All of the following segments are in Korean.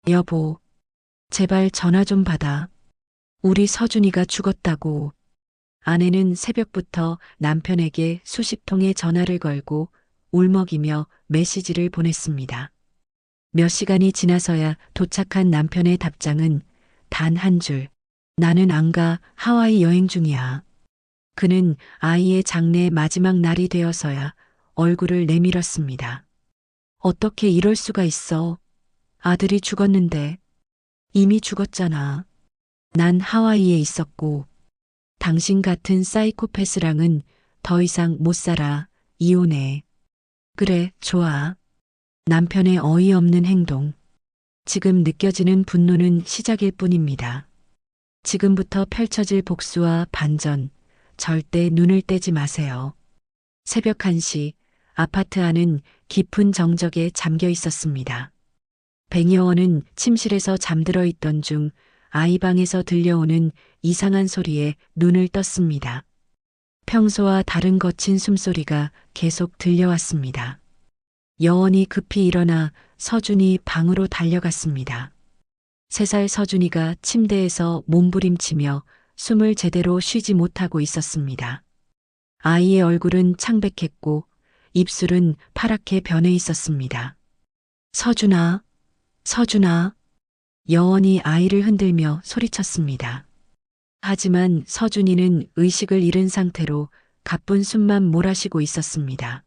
여보, 제발 전화 좀 받아. 우리 서준이가 죽었다고. 아내는 새벽부터 남편에게 수십 통의 전화를 걸고 울먹이며 메시지를 보냈습니다. 몇 시간이 지나서야 도착한 남편의 답장은 단 한 줄. 나는 안 가, 하와이 여행 중이야. 그는 아이의 장례 마지막 날이 되어서야 얼굴을 내밀었습니다. 어떻게 이럴 수가 있어? 아들이 죽었는데. 이미 죽었잖아. 난 하와이에 있었고, 당신 같은 사이코패스랑은 더 이상 못 살아. 이혼해. 그래, 좋아. 남편의 어이없는 행동. 지금 느껴지는 분노는 시작일 뿐입니다. 지금부터 펼쳐질 복수와 반전, 절대 눈을 떼지 마세요. 새벽 1시, 아파트 안은 깊은 정적에 잠겨 있었습니다. 백여원은 침실에서 잠들어 있던 중 아이 방에서 들려오는 이상한 소리에 눈을 떴습니다. 평소와 다른 거친 숨소리가 계속 들려왔습니다. 여원이 급히 일어나 서준이 방으로 달려갔습니다. 3살 서준이가 침대에서 몸부림치며 숨을 제대로 쉬지 못하고 있었습니다. 아이의 얼굴은 창백했고 입술은 파랗게 변해 있었습니다. 서준아, 서준아. 여원이 아이를 흔들며 소리쳤습니다. 하지만 서준이는 의식을 잃은 상태로 가쁜 숨만 몰아쉬고 있었습니다.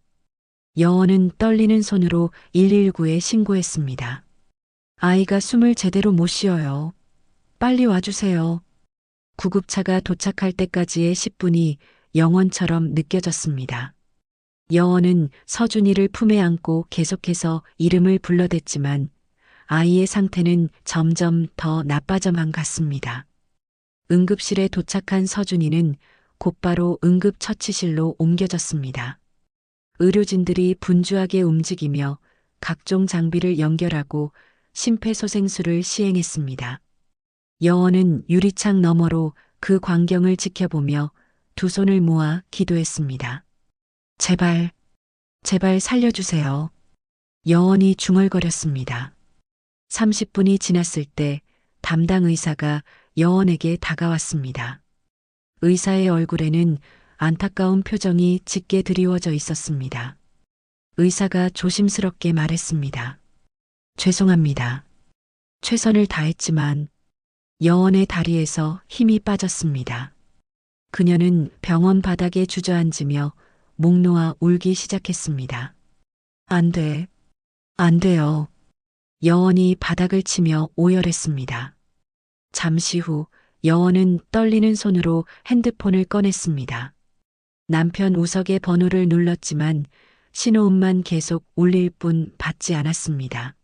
여원은 떨리는 손으로 119에 신고했습니다. 아이가 숨을 제대로 못 쉬어요. 빨리 와주세요. 구급차가 도착할 때까지의 10분이 영원처럼 느껴졌습니다. 여원은 서준이를 품에 안고 계속해서 이름을 불러댔지만 아이의 상태는 점점 더 나빠져만 갔습니다. 응급실에 도착한 서준이는 곧바로 응급처치실로 옮겨졌습니다. 의료진들이 분주하게 움직이며 각종 장비를 연결하고 심폐소생술을 시행했습니다. 여원은 유리창 너머로 그 광경을 지켜보며 두 손을 모아 기도했습니다. 제발, 제발 살려주세요. 여원이 중얼거렸습니다. 30분이 지났을 때 담당 의사가 여원에게 다가왔습니다. 의사의 얼굴에는 안타까운 표정이 짙게 드리워져 있었습니다. 의사가 조심스럽게 말했습니다. 죄송합니다. 최선을 다했지만 여원의 다리에서 힘이 빠졌습니다. 그녀는 병원 바닥에 주저앉으며 목 놓아 울기 시작했습니다. 안 돼. 안 돼요. 여원이 바닥을 치며 오열했습니다. 잠시 후 여원은 떨리는 손으로 핸드폰을 꺼냈습니다. 남편 우석의 번호를 눌렀지만 신호음만 계속 울릴 뿐 받지 않았습니다.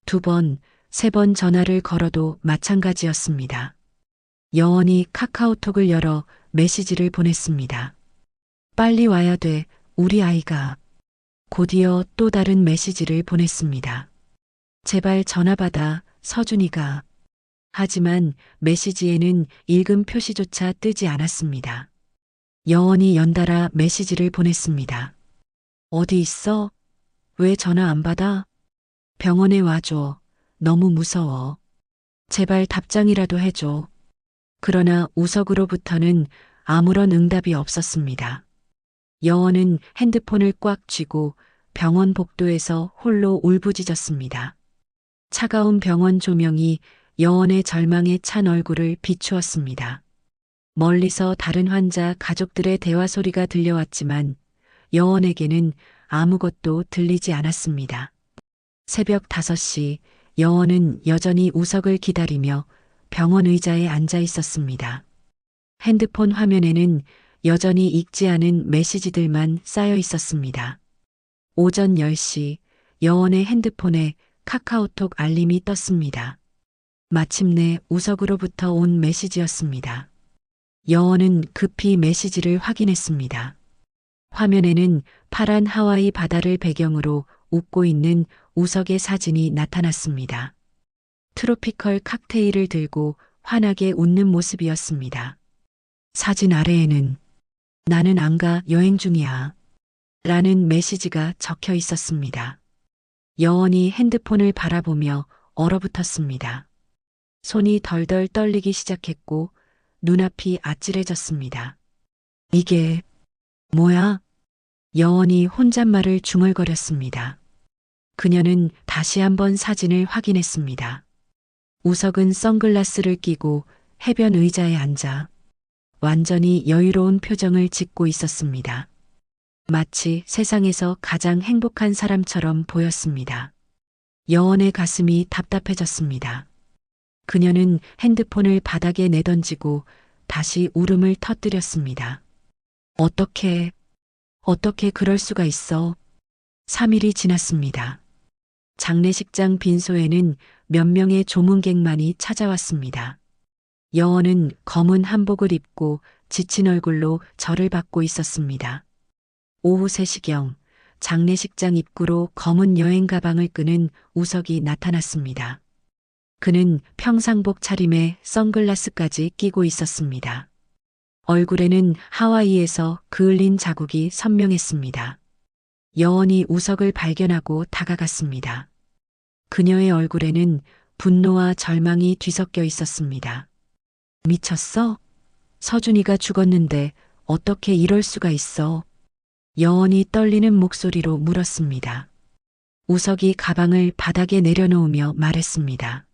2번, 3번 전화를 걸어도 마찬가지였습니다. 여원이 카카오톡을 열어 메시지를 보냈습니다. 빨리 와야 돼, 우리 아이가. 곧이어 또 다른 메시지를 보냈습니다. 제발 전화 받아, 서준이가. 하지만 메시지에는 읽음 표시조차 뜨지 않았습니다. 여원이 연달아 메시지를 보냈습니다. 어디 있어? 왜 전화 안 받아? 병원에 와줘. 너무 무서워. 제발 답장이라도 해줘. 그러나 우석으로부터는 아무런 응답이 없었습니다. 여원은 핸드폰을 꽉 쥐고 병원 복도에서 홀로 울부짖었습니다. 차가운 병원 조명이 여원의 절망에 찬 얼굴을 비추었습니다. 멀리서 다른 환자 가족들의 대화 소리가 들려왔지만 여원에게는 아무것도 들리지 않았습니다. 새벽 5시 여원은 여전히 우석을 기다리며 병원 의자에 앉아 있었습니다. 핸드폰 화면에는 여전히 읽지 않은 메시지들만 쌓여 있었습니다. 오전 10시 여원의 핸드폰에 카카오톡 알림이 떴습니다. 마침내 우석으로부터 온 메시지였습니다. 여원은 급히 메시지를 확인했습니다. 화면에는 파란 하와이 바다를 배경으로 웃고 있는 우석의 사진이 나타났습니다. 트로피컬 칵테일을 들고 환하게 웃는 모습이었습니다. 사진 아래에는 나는 안 가, 여행 중이야. 라는 메시지가 적혀 있었습니다. 여원이 핸드폰을 바라보며 얼어붙었습니다. 손이 덜덜 떨리기 시작했고 눈앞이 아찔해졌습니다. 이게 뭐야? 여원이 혼잣말을 중얼거렸습니다. 그녀는 다시 한번 사진을 확인했습니다. 우석은 선글라스를 끼고 해변 의자에 앉아 완전히 여유로운 표정을 짓고 있었습니다. 마치 세상에서 가장 행복한 사람처럼 보였습니다. 여원의 가슴이 답답해졌습니다. 그녀는 핸드폰을 바닥에 내던지고 다시 울음을 터뜨렸습니다. 어떻게 그럴 수가 있어? 3일이 지났습니다. 장례식장 빈소에는 몇 명의 조문객만이 찾아왔습니다. 여원은 검은 한복을 입고 지친 얼굴로 절을 받고 있었습니다. 오후 3시경 장례식장 입구로 검은 여행 가방을 끄는 우석이 나타났습니다. 그는 평상복 차림에 선글라스까지 끼고 있었습니다. 얼굴에는 하와이에서 그을린 자국이 선명했습니다. 여원이 우석을 발견하고 다가갔습니다. 그녀의 얼굴에는 분노와 절망이 뒤섞여 있었습니다. 미쳤어? 서준이가 죽었는데 어떻게 이럴 수가 있어? 여원이 떨리는 목소리로 물었습니다. 우석이 가방을 바닥에 내려놓으며 말했습니다.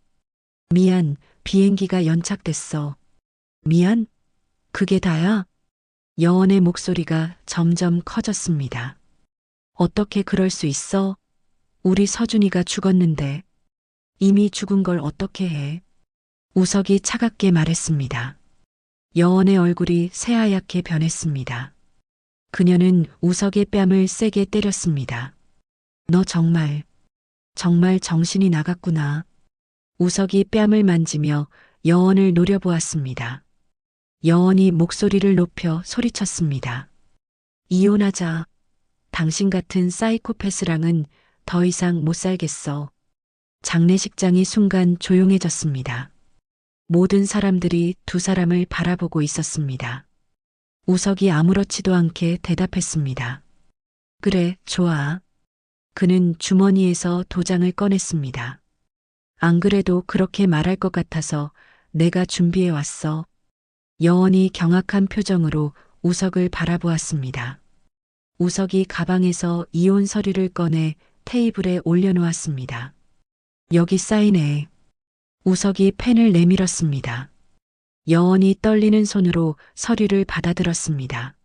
미안, 비행기가 연착됐어. 미안? 그게 다야? 여원의 목소리가 점점 커졌습니다. 어떻게 그럴 수 있어? 우리 서준이가 죽었는데 이미 죽은 걸 어떻게 해? 우석이 차갑게 말했습니다. 여원의 얼굴이 새하얗게 변했습니다. 그녀는 우석의 뺨을 세게 때렸습니다. 너 정말 정신이 나갔구나. 우석이 뺨을 만지며 여원을 노려보았습니다. 여원이 목소리를 높여 소리쳤습니다. 이혼하자. 당신 같은 사이코패스랑은 더 이상 못 살겠어. 장례식장이 순간 조용해졌습니다. 모든 사람들이 두 사람을 바라보고 있었습니다. 우석이 아무렇지도 않게 대답했습니다. 그래, 좋아. 그는 주머니에서 도장을 꺼냈습니다. 안 그래도 그렇게 말할 것 같아서 내가 준비해 왔어. 여원이 경악한 표정으로 우석을 바라보았습니다. 우석이 가방에서 이혼 서류를 꺼내 테이블에 올려놓았습니다. 여기 사인해. 우석이 펜을 내밀었습니다. 여원이 떨리는 손으로 서류를 받아들었습니다.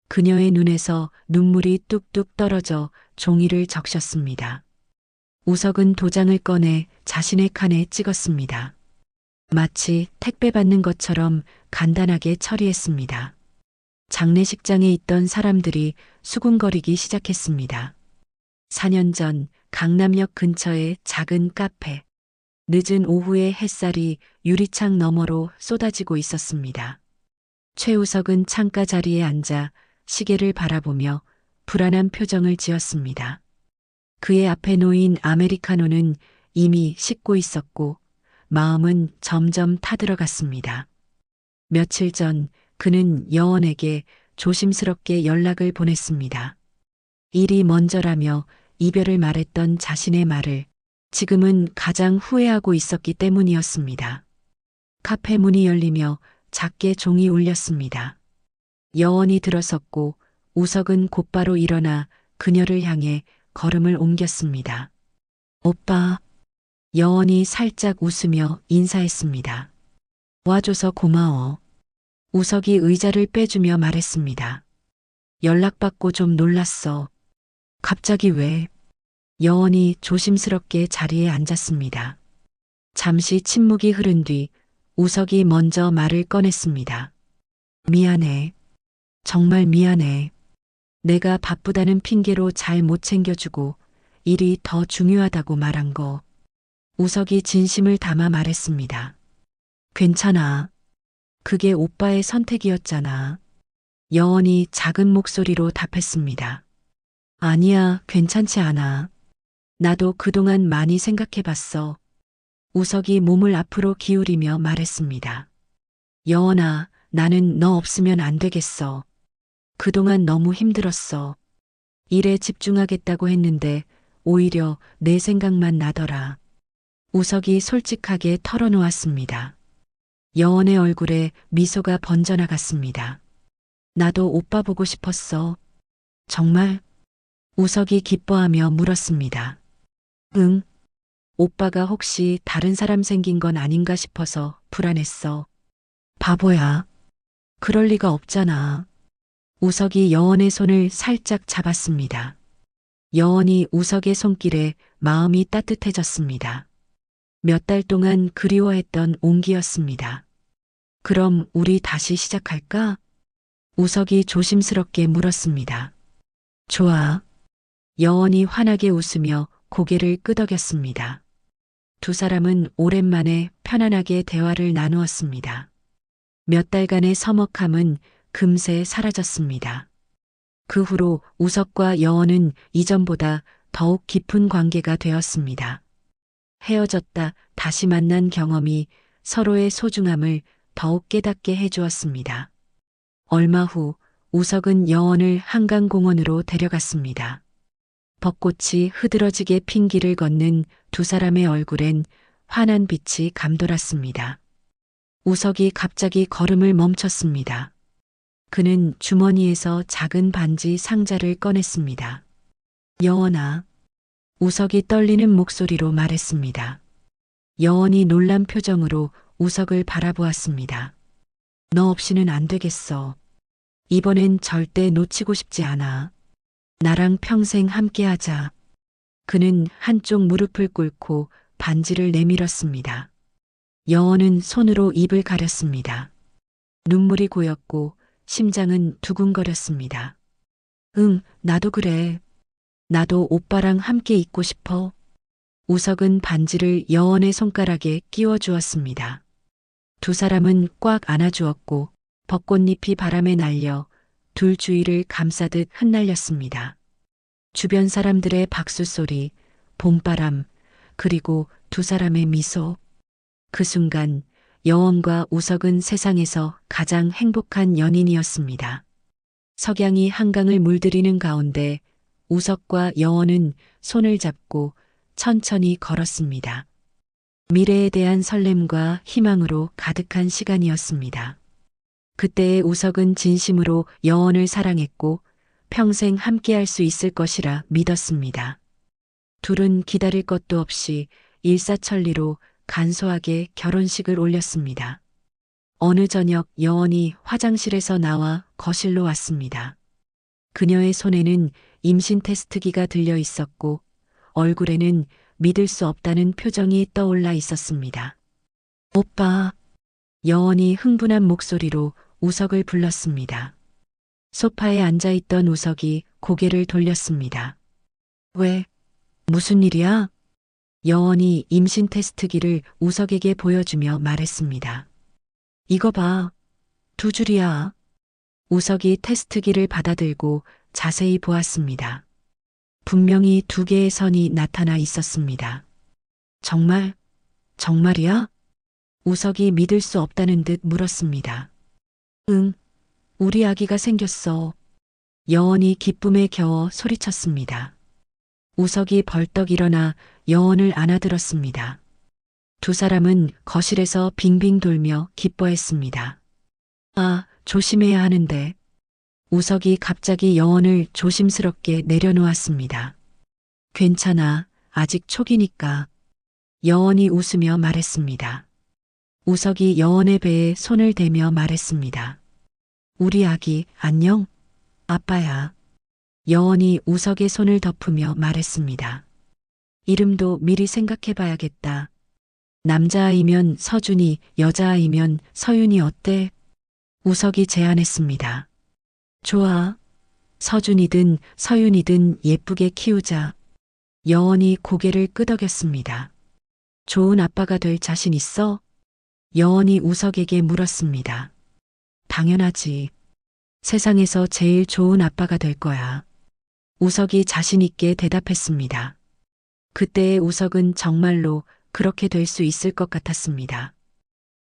그녀의 눈에서 눈물이 뚝뚝 떨어져 종이를 적셨습니다. 우석은 도장을 꺼내 자신의 칸에 찍었습니다. 마치 택배 받는 것처럼 간단하게 처리했습니다. 장례식장에 있던 사람들이 수군거리기 시작했습니다. 4년 전 강남역 근처의 작은 카페. 늦은 오후의 햇살이 유리창 너머로 쏟아지고 있었습니다. 최우석은 창가 자리에 앉아 시계를 바라보며 불안한 표정을 지었습니다. 그의 앞에 놓인 아메리카노는 이미 식고 있었고 마음은 점점 타들어갔습니다. 며칠 전 그는 여원에게 조심스럽게 연락을 보냈습니다. 일이 먼저라며 이별을 말했던 자신의 말을 지금은 가장 후회하고 있었기 때문이었습니다. 카페 문이 열리며 작게 종이 울렸습니다. 여원이 들어섰고 우석은 곧바로 일어나 그녀를 향해 걸음을 옮겼습니다. 오빠. 여원이 살짝 웃으며 인사했습니다. 와줘서 고마워. 우석이 의자를 빼주며 말했습니다. 연락받고 좀 놀랐어. 갑자기 왜? 여원이 조심스럽게 자리에 앉았습니다. 잠시 침묵이 흐른 뒤 우석이 먼저 말을 꺼냈습니다. 미안해. 정말 미안해. 내가 바쁘다는 핑계로 잘 못 챙겨주고 일이 더 중요하다고 말한 거. 우석이 진심을 담아 말했습니다. 괜찮아. 그게 오빠의 선택이었잖아. 여원이 작은 목소리로 답했습니다. 아니야, 괜찮지 않아. 나도 그동안 많이 생각해봤어. 우석이 몸을 앞으로 기울이며 말했습니다. 여원아, 나는 너 없으면 안 되겠어. 그동안 너무 힘들었어. 일에 집중하겠다고 했는데 오히려 내 생각만 나더라. 우석이 솔직하게 털어놓았습니다. 여원의 얼굴에 미소가 번져나갔습니다. 나도 오빠 보고 싶었어. 정말? 우석이 기뻐하며 물었습니다. 응. 오빠가 혹시 다른 사람 생긴 건 아닌가 싶어서 불안했어. 바보야. 그럴 리가 없잖아. 우석이 여원의 손을 살짝 잡았습니다. 여원이 우석의 손길에 마음이 따뜻해졌습니다. 몇 달 동안 그리워했던 온기였습니다. 그럼 우리 다시 시작할까? 우석이 조심스럽게 물었습니다. 좋아. 여원이 환하게 웃으며 고개를 끄덕였습니다. 두 사람은 오랜만에 편안하게 대화를 나누었습니다. 몇 달간의 서먹함은 금세 사라졌습니다. 그 후로 우석과 여원은 이전보다 더욱 깊은 관계가 되었습니다. 헤어졌다 다시 만난 경험이 서로의 소중함을 더욱 깨닫게 해주었습니다. 얼마 후 우석은 여원을 한강공원으로 데려갔습니다. 벚꽃이 흐드러지게 핀 길을 걷는 두 사람의 얼굴엔 환한 빛이 감돌았습니다. 우석이 갑자기 걸음을 멈췄습니다. 그는 주머니에서 작은 반지 상자를 꺼냈습니다. 여원아. 우석이 떨리는 목소리로 말했습니다. 여원이 놀란 표정으로 우석을 바라보았습니다. 너 없이는 안 되겠어. 이번엔 절대 놓치고 싶지 않아. 나랑 평생 함께하자. 그는 한쪽 무릎을 꿇고 반지를 내밀었습니다. 여원은 손으로 입을 가렸습니다. 눈물이 고였고 심장은 두근거렸습니다. 응, 나도 그래. 나도 오빠랑 함께 있고 싶어. 우석은 반지를 여원의 손가락에 끼워 주었습니다. 두 사람은 꽉 안아주었고 벚꽃잎이 바람에 날려 둘 주위를 감싸듯 흩날렸습니다. 주변 사람들의 박수 소리, 봄바람, 그리고 두 사람의 미소. 그 순간 여원과 우석은 세상에서 가장 행복한 연인이었습니다. 석양이 한강을 물들이는 가운데 우석과 여원은 손을 잡고 천천히 걸었습니다. 미래에 대한 설렘과 희망으로 가득한 시간이었습니다. 그때의 우석은 진심으로 여원을 사랑했고 평생 함께할 수 있을 것이라 믿었습니다. 둘은 기다릴 것도 없이 일사천리로 간소하게 결혼식을 올렸습니다. 어느 저녁 여원이 화장실에서 나와 거실로 왔습니다. 그녀의 손에는 임신 테스트기가 들려 있었고 얼굴에는 믿을 수 없다는 표정이 떠올라 있었습니다. 오빠. 여원이 흥분한 목소리로 우석을 불렀습니다. 소파에 앉아있던 우석이 고개를 돌렸습니다. 왜? 무슨 일이야? 여원이 임신 테스트기를 우석에게 보여주며 말했습니다. 이거 봐. 두 줄이야. 우석이 테스트기를 받아들고 자세히 보았습니다. 분명히 두 개의 선이 나타나 있었습니다. 정말? 정말이야? 우석이 믿을 수 없다는 듯 물었습니다. 응, 우리 아기가 생겼어. 여원이 기쁨에 겨워 소리쳤습니다. 우석이 벌떡 일어나 여원을 안아들었습니다. 두 사람은 거실에서 빙빙 돌며 기뻐했습니다. 아, 조심해야 하는데. 우석이 갑자기 여원을 조심스럽게 내려놓았습니다. 괜찮아, 아직 초기니까. 여원이 웃으며 말했습니다. 우석이 여원의 배에 손을 대며 말했습니다. 우리 아기, 안녕? 아빠야. 여원이 우석의 손을 덮으며 말했습니다. 이름도 미리 생각해봐야겠다. 남자아이면 서준이, 여자아이면 서윤이 어때? 우석이 제안했습니다. 좋아. 서준이든 서윤이든 예쁘게 키우자. 여원이 고개를 끄덕였습니다. 좋은 아빠가 될 자신 있어? 여원이 우석에게 물었습니다. 당연하지. 세상에서 제일 좋은 아빠가 될 거야. 우석이 자신 있게 대답했습니다. 그때의 우석은 정말로 그렇게 될 수 있을 것 같았습니다.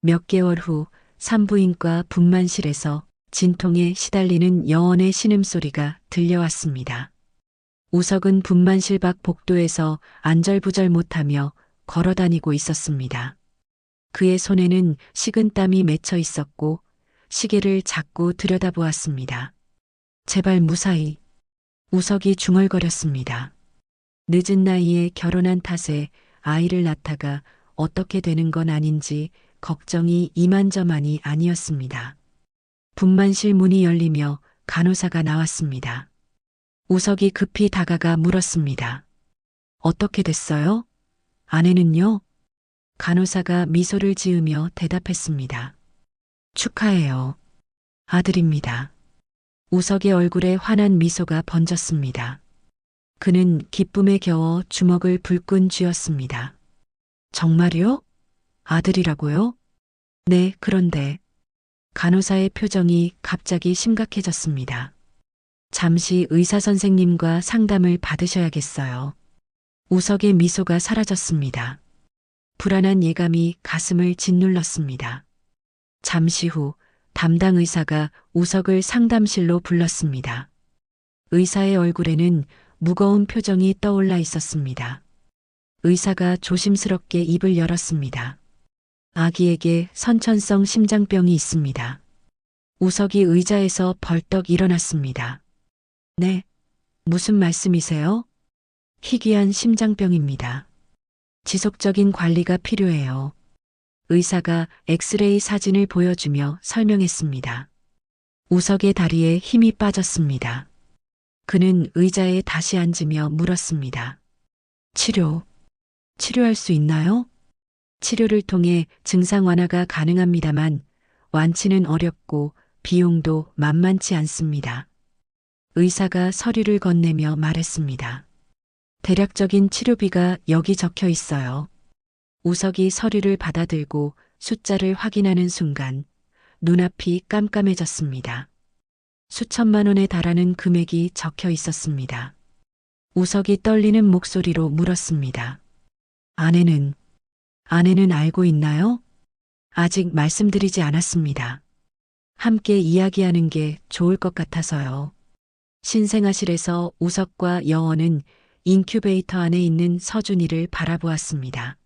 몇 개월 후 산부인과 분만실에서 진통에 시달리는 여원의 신음소리가 들려왔습니다. 우석은 분만실 밖 복도에서 안절부절 못하며 걸어 다니고 있었습니다. 그의 손에는 식은땀이 맺혀 있었고 시계를 자꾸 들여다보았습니다. 제발 무사히. 우석이 중얼거렸습니다. 늦은 나이에 결혼한 탓에 아이를 낳다가 어떻게 되는 건 아닌지 걱정이 이만저만이 아니었습니다. 분만실 문이 열리며 간호사가 나왔습니다. 우석이 급히 다가가 물었습니다. 어떻게 됐어요? 아내는요? 간호사가 미소를 지으며 대답했습니다. 축하해요. 아들입니다. 우석의 얼굴에 환한 미소가 번졌습니다. 그는 기쁨에 겨워 주먹을 불끈 쥐었습니다. 정말요? 아들이라고요? 네, 그런데 간호사의 표정이 갑자기 심각해졌습니다. 잠시 의사 선생님과 상담을 받으셔야겠어요. 우석의 미소가 사라졌습니다. 불안한 예감이 가슴을 짓눌렀습니다. 잠시 후 담당 의사가 우석을 상담실로 불렀습니다. 의사의 얼굴에는 무거운 표정이 떠올라 있었습니다. 의사가 조심스럽게 입을 열었습니다. 아기에게 선천성 심장병이 있습니다. 우석이 의자에서 벌떡 일어났습니다. 네, 무슨 말씀이세요? 희귀한 심장병입니다. 지속적인 관리가 필요해요. 의사가 엑스레이 사진을 보여주며 설명했습니다. 우석의 다리에 힘이 빠졌습니다. 그는 의자에 다시 앉으며 물었습니다. 치료할 수 있나요? 치료를 통해 증상 완화가 가능합니다만 완치는 어렵고 비용도 만만치 않습니다. 의사가 서류를 건네며 말했습니다. 대략적인 치료비가 여기 적혀 있어요. 우석이 서류를 받아들고 숫자를 확인하는 순간 눈앞이 깜깜해졌습니다. 수천만 원에 달하는 금액이 적혀 있었습니다. 우석이 떨리는 목소리로 물었습니다. 아내는 알고 있나요? 아직 말씀드리지 않았습니다. 함께 이야기하는 게 좋을 것 같아서요. 신생아실에서 우석과 여원은 인큐베이터 안에 있는 서준이를 바라보았습니다.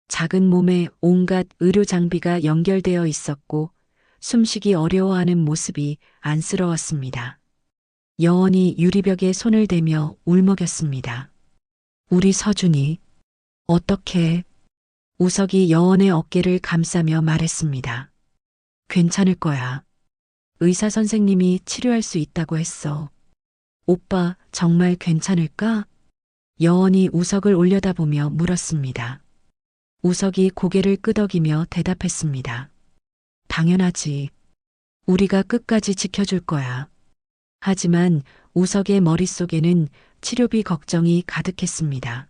작은 몸에 온갖 의료 장비가 연결되어 있었고 숨쉬기 어려워하는 모습이 안쓰러웠습니다. 여원이 유리벽에 손을 대며 울먹였습니다. 우리 서준이 어떻게? 우석이 여원의 어깨를 감싸며 말했습니다. 괜찮을 거야. 의사 선생님이 치료할 수 있다고 했어. 오빠 정말 괜찮을까? 여원이 우석을 올려다보며 물었습니다. 우석이 고개를 끄덕이며 대답했습니다. 당연하지. 우리가 끝까지 지켜줄 거야. 하지만 우석의 머릿속에는 치료비 걱정이 가득했습니다.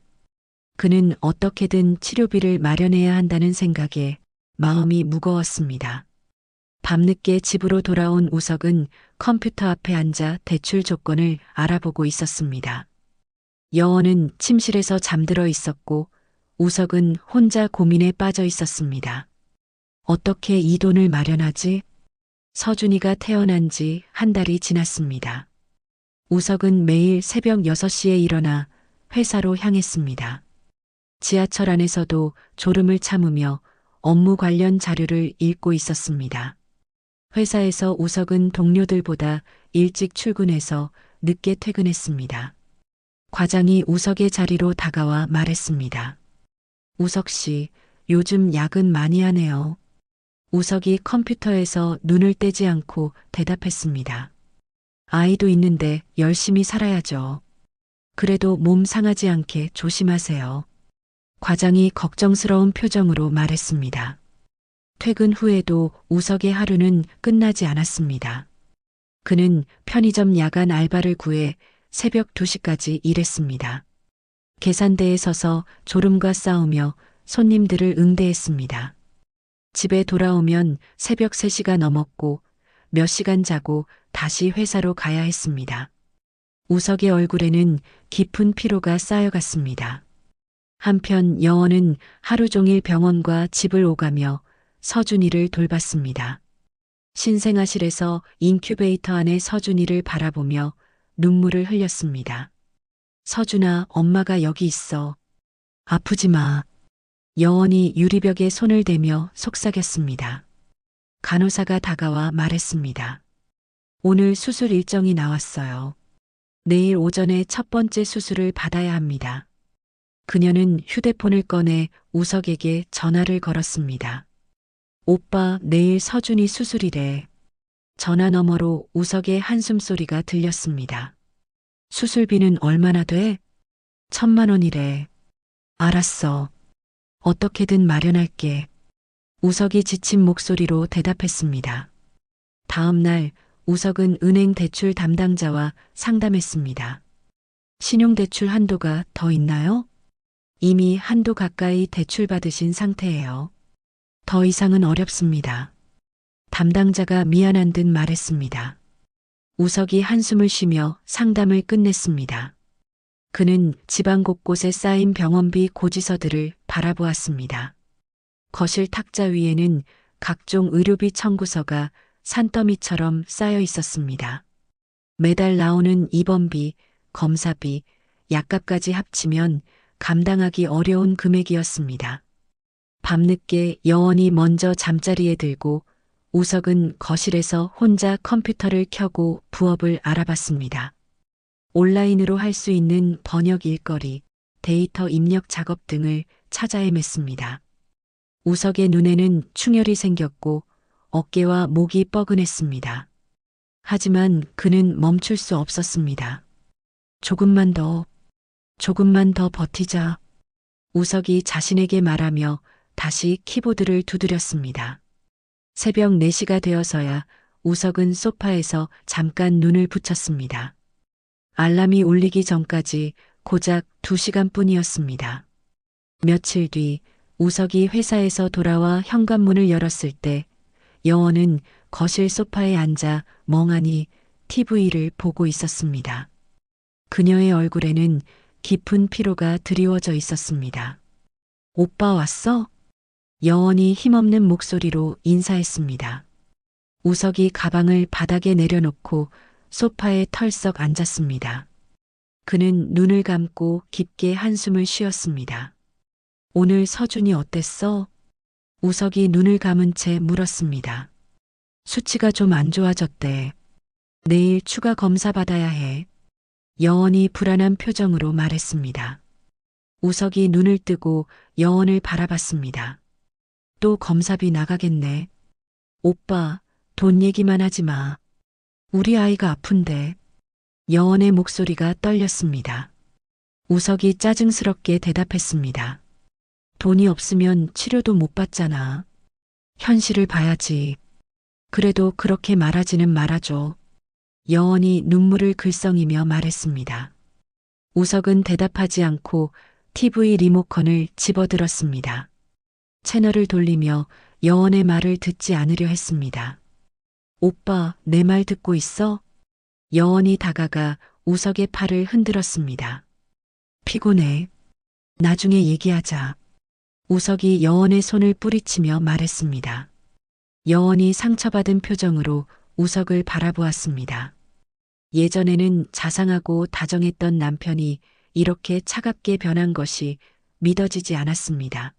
그는 어떻게든 치료비를 마련해야 한다는 생각에 마음이 무거웠습니다. 밤늦게 집으로 돌아온 우석은 컴퓨터 앞에 앉아 대출 조건을 알아보고 있었습니다. 여원은 침실에서 잠들어 있었고 우석은 혼자 고민에 빠져 있었습니다. 어떻게 이 돈을 마련하지? 서준이가 태어난 지 한 달이 지났습니다. 우석은 매일 새벽 6시에 일어나 회사로 향했습니다. 지하철 안에서도 졸음을 참으며 업무 관련 자료를 읽고 있었습니다. 회사에서 우석은 동료들보다 일찍 출근해서 늦게 퇴근했습니다. 과장이 우석의 자리로 다가와 말했습니다. 우석 씨, 요즘 야근 많이 하네요. 우석이 컴퓨터에서 눈을 떼지 않고 대답했습니다. 아이도 있는데 열심히 살아야죠. 그래도 몸 상하지 않게 조심하세요. 과장이 걱정스러운 표정으로 말했습니다. 퇴근 후에도 우석의 하루는 끝나지 않았습니다. 그는 편의점 야간 알바를 구해 새벽 2시까지 일했습니다. 계산대에 서서 졸음과 싸우며 손님들을 응대했습니다. 집에 돌아오면 새벽 3시가 넘었고 몇 시간 자고 다시 회사로 가야 했습니다. 우석의 얼굴에는 깊은 피로가 쌓여갔습니다. 한편 여원은 하루 종일 병원과 집을 오가며 서준이를 돌봤습니다. 신생아실에서 인큐베이터 안에 서준이를 바라보며 눈물을 흘렸습니다. 서준아, 엄마가 여기 있어. 아프지 마. 여원이 유리벽에 손을 대며 속삭였습니다. 간호사가 다가와 말했습니다. 오늘 수술 일정이 나왔어요. 내일 오전에 첫 번째 수술을 받아야 합니다. 그녀는 휴대폰을 꺼내 우석에게 전화를 걸었습니다. 오빠, 내일 서준이 수술이래. 전화 너머로 우석의 한숨소리가 들렸습니다. 수술비는 얼마나 돼? 1,000만 원이래. 알았어. 어떻게든 마련할게. 우석이 지친 목소리로 대답했습니다. 다음 날 우석은 은행 대출 담당자와 상담했습니다. 신용대출 한도가 더 있나요? 이미 한도 가까이 대출받으신 상태예요. 더 이상은 어렵습니다. 담당자가 미안한 듯 말했습니다. 우석이 한숨을 쉬며 상담을 끝냈습니다. 그는 집안 곳곳에 쌓인 병원비 고지서들을 바라보았습니다. 거실 탁자 위에는 각종 의료비 청구서가 산더미처럼 쌓여 있었습니다. 매달 나오는 입원비, 검사비, 약값까지 합치면 감당하기 어려운 금액이었습니다. 밤늦게 여원이 먼저 잠자리에 들고 우석은 거실에서 혼자 컴퓨터를 켜고 부업을 알아봤습니다. 온라인으로 할 수 있는 번역 일거리, 데이터 입력 작업 등을 찾아 헤맸습니다. 우석의 눈에는 충혈이 생겼고 어깨와 목이 뻐근했습니다. 하지만 그는 멈출 수 없었습니다. 조금만 더 버티자. 우석이 자신에게 말하며 다시 키보드를 두드렸습니다. 새벽 4시가 되어서야 우석은 소파에서 잠깐 눈을 붙였습니다. 알람이 울리기 전까지 고작 2시간뿐이었습니다. 며칠 뒤 우석이 회사에서 돌아와 현관문을 열었을 때 여원은 거실 소파에 앉아 멍하니 TV를 보고 있었습니다. 그녀의 얼굴에는 깊은 피로가 드리워져 있었습니다. 오빠 왔어? 여원이 힘없는 목소리로 인사했습니다. 우석이 가방을 바닥에 내려놓고 소파에 털썩 앉았습니다. 그는 눈을 감고 깊게 한숨을 쉬었습니다. 오늘 서준이 어땠어? 우석이 눈을 감은 채 물었습니다. 수치가 좀 안 좋아졌대. 내일 추가 검사 받아야 해. 여원이 불안한 표정으로 말했습니다. 우석이 눈을 뜨고 여원을 바라봤습니다. 또 검사비 나가겠네. 오빠, 돈 얘기만 하지 마. 우리 아이가 아픈데. 여원의 목소리가 떨렸습니다. 우석이 짜증스럽게 대답했습니다. 돈이 없으면 치료도 못 받잖아. 현실을 봐야지. 그래도 그렇게 말하지는 말아줘. 여원이 눈물을 글썽이며 말했습니다. 우석은 대답하지 않고 TV 리모컨을 집어들었습니다. 채널을 돌리며 여원의 말을 듣지 않으려 했습니다. 오빠, 내 말 듣고 있어? 여원이 다가가 우석의 팔을 흔들었습니다. 피곤해. 나중에 얘기하자. 우석이 여원의 손을 뿌리치며 말했습니다. 여원이 상처받은 표정으로 우석을 바라보았습니다. 예전에는 자상하고 다정했던 남편이 이렇게 차갑게 변한 것이 믿어지지 않았습니다.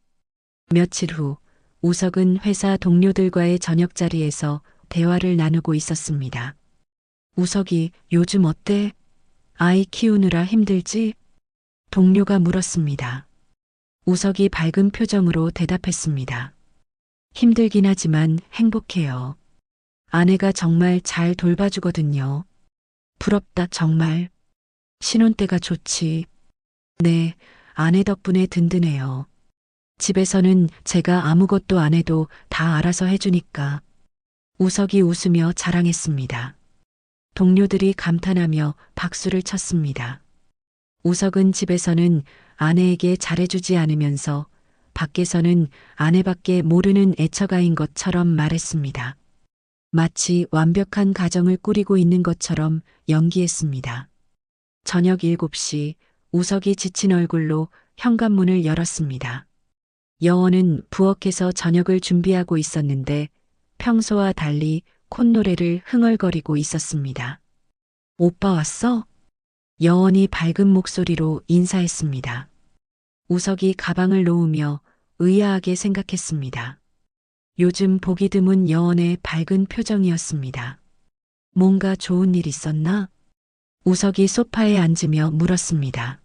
며칠 후 우석은 회사 동료들과의 저녁 자리에서 대화를 나누고 있었습니다. 우석이 요즘 어때? 아이 키우느라 힘들지? 동료가 물었습니다. 우석이 밝은 표정으로 대답했습니다. 힘들긴 하지만 행복해요. 아내가 정말 잘 돌봐주거든요. 부럽다 정말. 신혼 때가 좋지. 네, 아내 덕분에 든든해요. 집에서는 제가 아무것도 안 해도 다 알아서 해주니까. 우석이 웃으며 자랑했습니다. 동료들이 감탄하며 박수를 쳤습니다. 우석은 집에서는 아내에게 잘해주지 않으면서 밖에서는 아내밖에 모르는 애처가인 것처럼 말했습니다. 마치 완벽한 가정을 꾸리고 있는 것처럼 연기했습니다. 저녁 7시 우석이 지친 얼굴로 현관문을 열었습니다. 여원은 부엌에서 저녁을 준비하고 있었는데 평소와 달리 콧노래를 흥얼거리고 있었습니다. 오빠 왔어? 여원이 밝은 목소리로 인사했습니다. 우석이 가방을 놓으며 의아하게 생각했습니다. 요즘 보기 드문 여원의 밝은 표정이었습니다. 뭔가 좋은 일 있었나? 우석이 소파에 앉으며 물었습니다.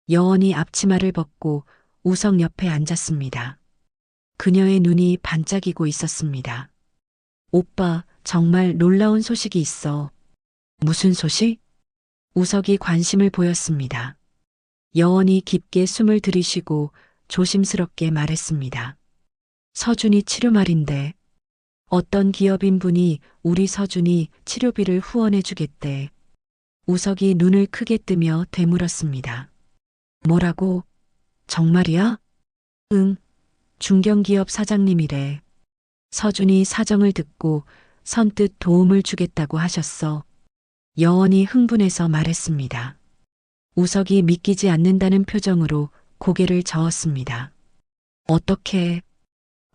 여원이 앞치마를 벗고 우석 옆에 앉았습니다. 그녀의 눈이 반짝이고 있었습니다. 오빠, 정말 놀라운 소식이 있어. 무슨 소식? 우석이 관심을 보였습니다. 여원이 깊게 숨을 들이쉬고 조심스럽게 말했습니다. 서준이 치료 말인데 어떤 기업인분이 우리 서준이 치료비를 후원해 주겠대. 우석이 눈을 크게 뜨며 되물었습니다. 뭐라고? 정말이야? 응, 중견기업 사장님이래. 서준이 사정을 듣고 선뜻 도움을 주겠다고 하셨어. 여원이 흥분해서 말했습니다. 우석이 믿기지 않는다는 표정으로 고개를 저었습니다.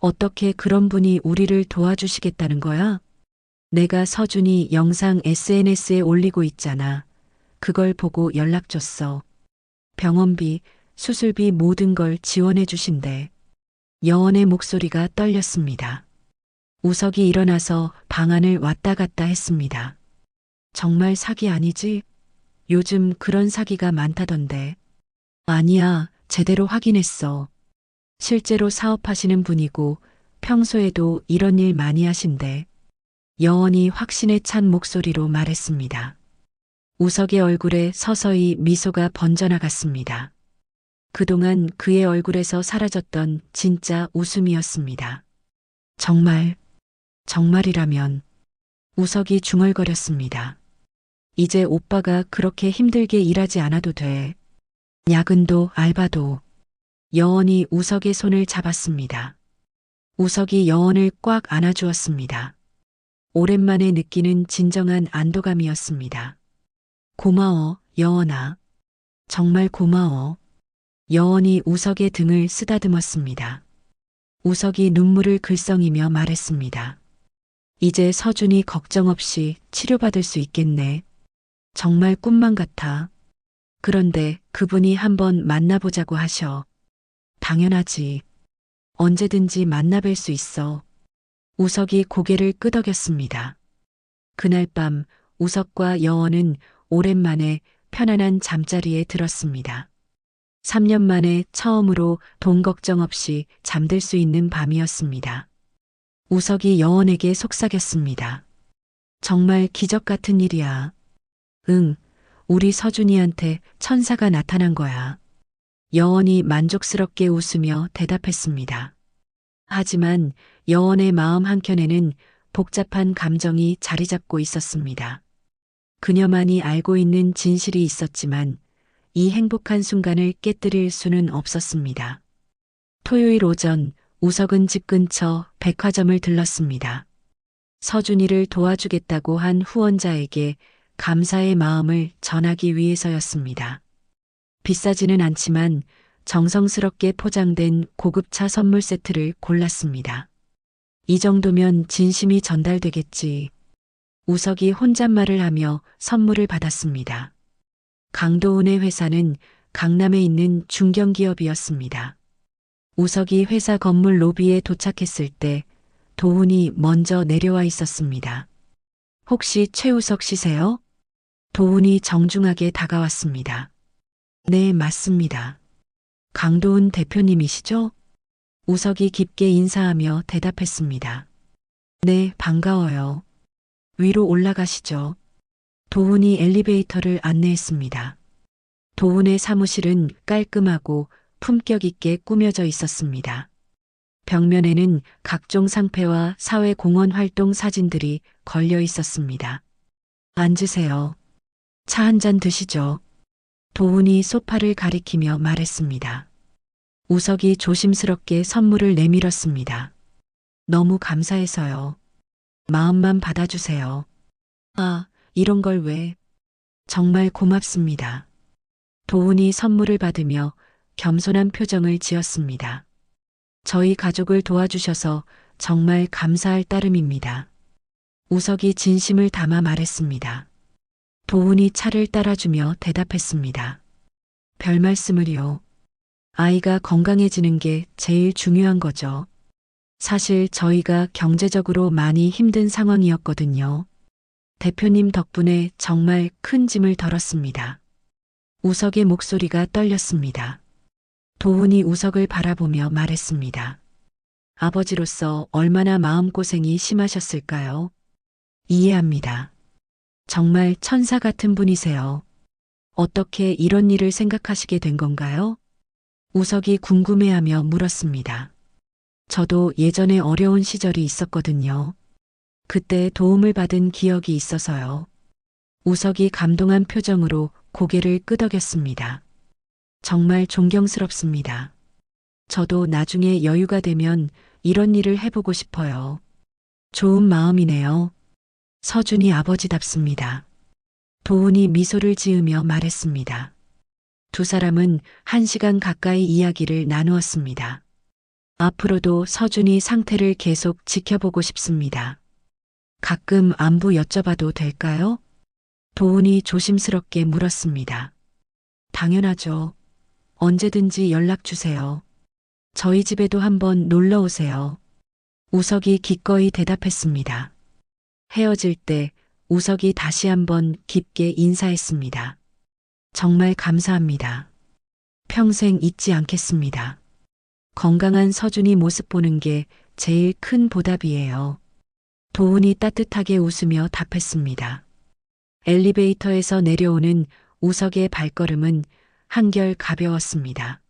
어떻게 그런 분이 우리를 도와주시겠다는 거야? 내가 서준이 영상 SNS에 올리고 있잖아. 그걸 보고 연락 줬어. 병원비, 수술비 모든 걸 지원해 주신대. 여원의 목소리가 떨렸습니다. 우석이 일어나서 방안을 왔다 갔다 했습니다. 정말 사기 아니지? 요즘 그런 사기가 많다던데. 아니야, 제대로 확인했어. 실제로 사업하시는 분이고 평소에도 이런 일 많이 하신대. 여원이 확신에 찬 목소리로 말했습니다. 우석의 얼굴에 서서히 미소가 번져나갔습니다. 그동안 그의 얼굴에서 사라졌던 진짜 웃음이었습니다. 정말이라면 우석이 중얼거렸습니다. 이제 오빠가 그렇게 힘들게 일하지 않아도 돼. 야근도 알바도. 여원이 우석의 손을 잡았습니다. 우석이 여원을 꽉 안아주었습니다. 오랜만에 느끼는 진정한 안도감이었습니다. 고마워, 여원아. 정말 고마워. 여원이 우석의 등을 쓰다듬었습니다. 우석이 눈물을 글썽이며 말했습니다. 이제 서준이 걱정 없이 치료받을 수 있겠네. 정말 꿈만 같아. 그런데 그분이 한번 만나보자고 하셔. 당연하지. 언제든지 만나뵐 수 있어. 우석이 고개를 끄덕였습니다. 그날 밤 우석과 여원은 오랜만에 편안한 잠자리에 들었습니다. 3년 만에 처음으로 돈 걱정 없이 잠들 수 있는 밤이었습니다. 우석이 여원에게 속삭였습니다. 정말 기적 같은 일이야. 응, 우리 서준이한테 천사가 나타난 거야. 여원이 만족스럽게 웃으며 대답했습니다. 하지만 여원의 마음 한켠에는 복잡한 감정이 자리 잡고 있었습니다. 그녀만이 알고 있는 진실이 있었지만 이 행복한 순간을 깨뜨릴 수는 없었습니다. 토요일 오전 우석은 집 근처 백화점을 들렀습니다. 서준이를 도와주겠다고 한 후원자에게 감사의 마음을 전하기 위해서였습니다. 비싸지는 않지만 정성스럽게 포장된 고급차 선물 세트를 골랐습니다. 이 정도면 진심이 전달되겠지. 우석이 혼잣말을 하며 선물을 받았습니다. 강도훈의 회사는 강남에 있는 중견기업이었습니다. 우석이 회사 건물 로비에 도착했을 때 도훈이 먼저 내려와 있었습니다. 혹시 최우석 씨세요? 도훈이 정중하게 다가왔습니다. 네, 맞습니다. 강도훈 대표님이시죠? 우석이 깊게 인사하며 대답했습니다. 네, 반가워요. 위로 올라가시죠. 도훈이 엘리베이터를 안내했습니다. 도훈의 사무실은 깔끔하고 품격 있게 꾸며져 있었습니다. 벽면에는 각종 상패와 사회공헌 활동 사진들이 걸려 있었습니다. 앉으세요. 차 한 잔 드시죠. 도훈이 소파를 가리키며 말했습니다. 우석이 조심스럽게 선물을 내밀었습니다. 너무 감사해서요. 마음만 받아주세요. 아, 이런 걸 왜? 정말 고맙습니다. 도훈이 선물을 받으며 겸손한 표정을 지었습니다. 저희 가족을 도와주셔서 정말 감사할 따름입니다. 우석이 진심을 담아 말했습니다. 도훈이 차를 따라주며 대답했습니다. 별 말씀을요. 아이가 건강해지는 게 제일 중요한 거죠. 사실 저희가 경제적으로 많이 힘든 상황이었거든요. 대표님 덕분에 정말 큰 짐을 덜었습니다. 우석의 목소리가 떨렸습니다. 도훈이 우석을 바라보며 말했습니다. 아버지로서 얼마나 마음고생이 심하셨을까요? 이해합니다. 정말 천사 같은 분이세요. 어떻게 이런 일을 생각하시게 된 건가요? 우석이 궁금해하며 물었습니다. 저도 예전에 어려운 시절이 있었거든요. 그때 도움을 받은 기억이 있어서요. 우석이 감동한 표정으로 고개를 끄덕였습니다. 정말 존경스럽습니다. 저도 나중에 여유가 되면 이런 일을 해보고 싶어요. 좋은 마음이네요. 서준이 아버지답습니다. 도훈이 미소를 지으며 말했습니다. 두 사람은 1시간 가까이 이야기를 나누었습니다. 앞으로도 서준이 상태를 계속 지켜보고 싶습니다. 가끔 안부 여쭤봐도 될까요? 도훈이 조심스럽게 물었습니다. 당연하죠. 언제든지 연락 주세요. 저희 집에도 한번 놀러 오세요. 우석이 기꺼이 대답했습니다. 헤어질 때 우석이 다시 한번 깊게 인사했습니다. 정말 감사합니다. 평생 잊지 않겠습니다. 건강한 서준이 모습 보는 게 제일 큰 보답이에요. 도훈이 따뜻하게 웃으며 답했습니다. 엘리베이터에서 내려오는 우석의 발걸음은 한결 가벼웠습니다.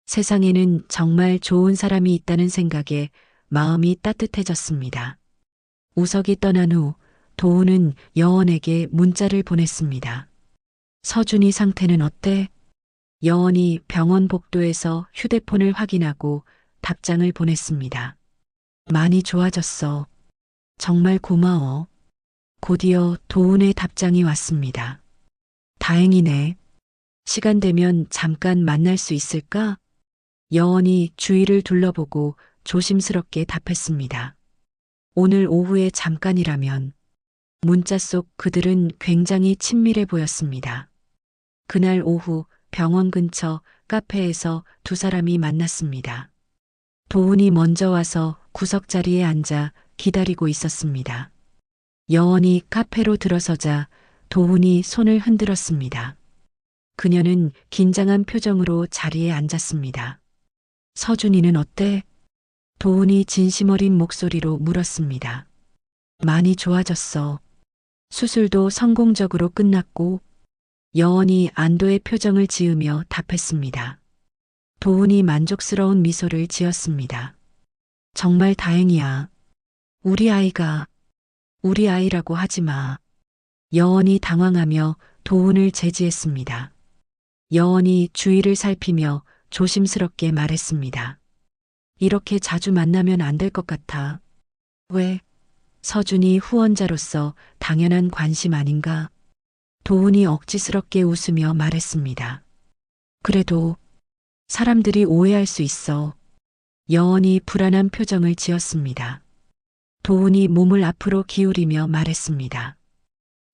세상에는 정말 좋은 사람이 있다는 생각에 마음이 따뜻해졌습니다. 우석이 떠난 후 도훈은 여원에게 문자를 보냈습니다. 서준이 상태는 어때? 여원이 병원 복도에서 휴대폰을 확인하고 답장을 보냈습니다. 많이 좋아졌어. 정말 고마워. 곧이어 도훈의 답장이 왔습니다. 다행이네. 시간 되면 잠깐 만날 수 있을까? 여원이 주위를 둘러보고 조심스럽게 답했습니다. 오늘 오후에 잠깐이라면. 문자 속 그들은 굉장히 친밀해 보였습니다. 그날 오후 병원 근처 카페에서 두 사람이 만났습니다. 도훈이 먼저 와서 구석자리에 앉아 기다리고 있었습니다. 여원이 카페로 들어서자 도훈이 손을 흔들었습니다. 그녀는 긴장한 표정으로 자리에 앉았습니다. 서준이는 어때? 도훈이 진심 어린 목소리로 물었습니다. 많이 좋아졌어. 수술도 성공적으로 끝났고 여원이 안도의 표정을 지으며 답했습니다. 도훈이 만족스러운 미소를 지었습니다. 정말 다행이야. 우리 아이라고 하지 마. 여원이 당황하며 도훈을 제지했습니다. 여원이 주위를 살피며 조심스럽게 말했습니다. 이렇게 자주 만나면 안 될 것 같아. 왜? 서준이 후원자로서 당연한 관심 아닌가? 도훈이 억지스럽게 웃으며 말했습니다. 그래도 사람들이 오해할 수 있어. 여원이 불안한 표정을 지었습니다. 도훈이 몸을 앞으로 기울이며 말했습니다.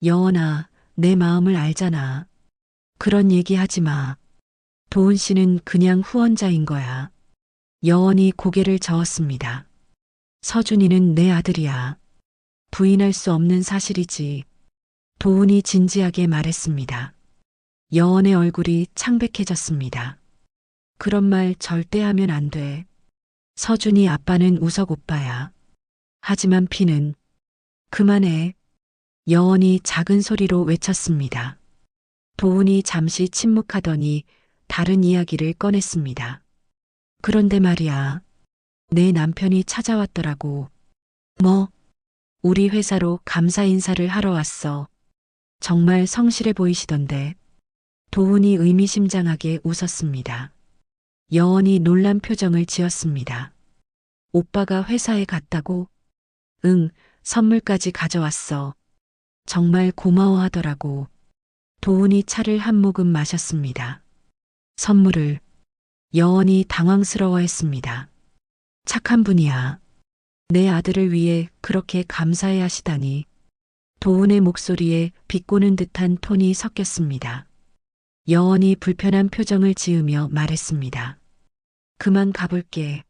여원아, 내 마음을 알잖아. 그런 얘기 하지 마. 도훈 씨는 그냥 후원자인 거야. 여원이 고개를 저었습니다. 서준이는 내 아들이야. 부인할 수 없는 사실이지. 도훈이 진지하게 말했습니다. 여원의 얼굴이 창백해졌습니다. 그런 말 절대 하면 안 돼. 서준이 아빠는 우석 오빠야. 하지만 피는 그만해. 여원이 작은 소리로 외쳤습니다. 도훈이 잠시 침묵하더니 다른 이야기를 꺼냈습니다. 그런데 말이야. 내 남편이 찾아왔더라고. 뭐? 우리 회사로 감사 인사를 하러 왔어. 정말 성실해 보이시던데. 도훈이 의미심장하게 웃었습니다. 여원이 놀란 표정을 지었습니다. 오빠가 회사에 갔다고? 응, 선물까지 가져왔어. 정말 고마워하더라고. 도훈이 차를 한 모금 마셨습니다. 선물을. 여원이 당황스러워했습니다. 착한 분이야. 내 아들을 위해 그렇게 감사해 하시다니. 도훈의 목소리에 비꼬는 듯한 톤이 섞였습니다. 여원이 불편한 표정을 지으며 말했습니다. 그만 가볼게.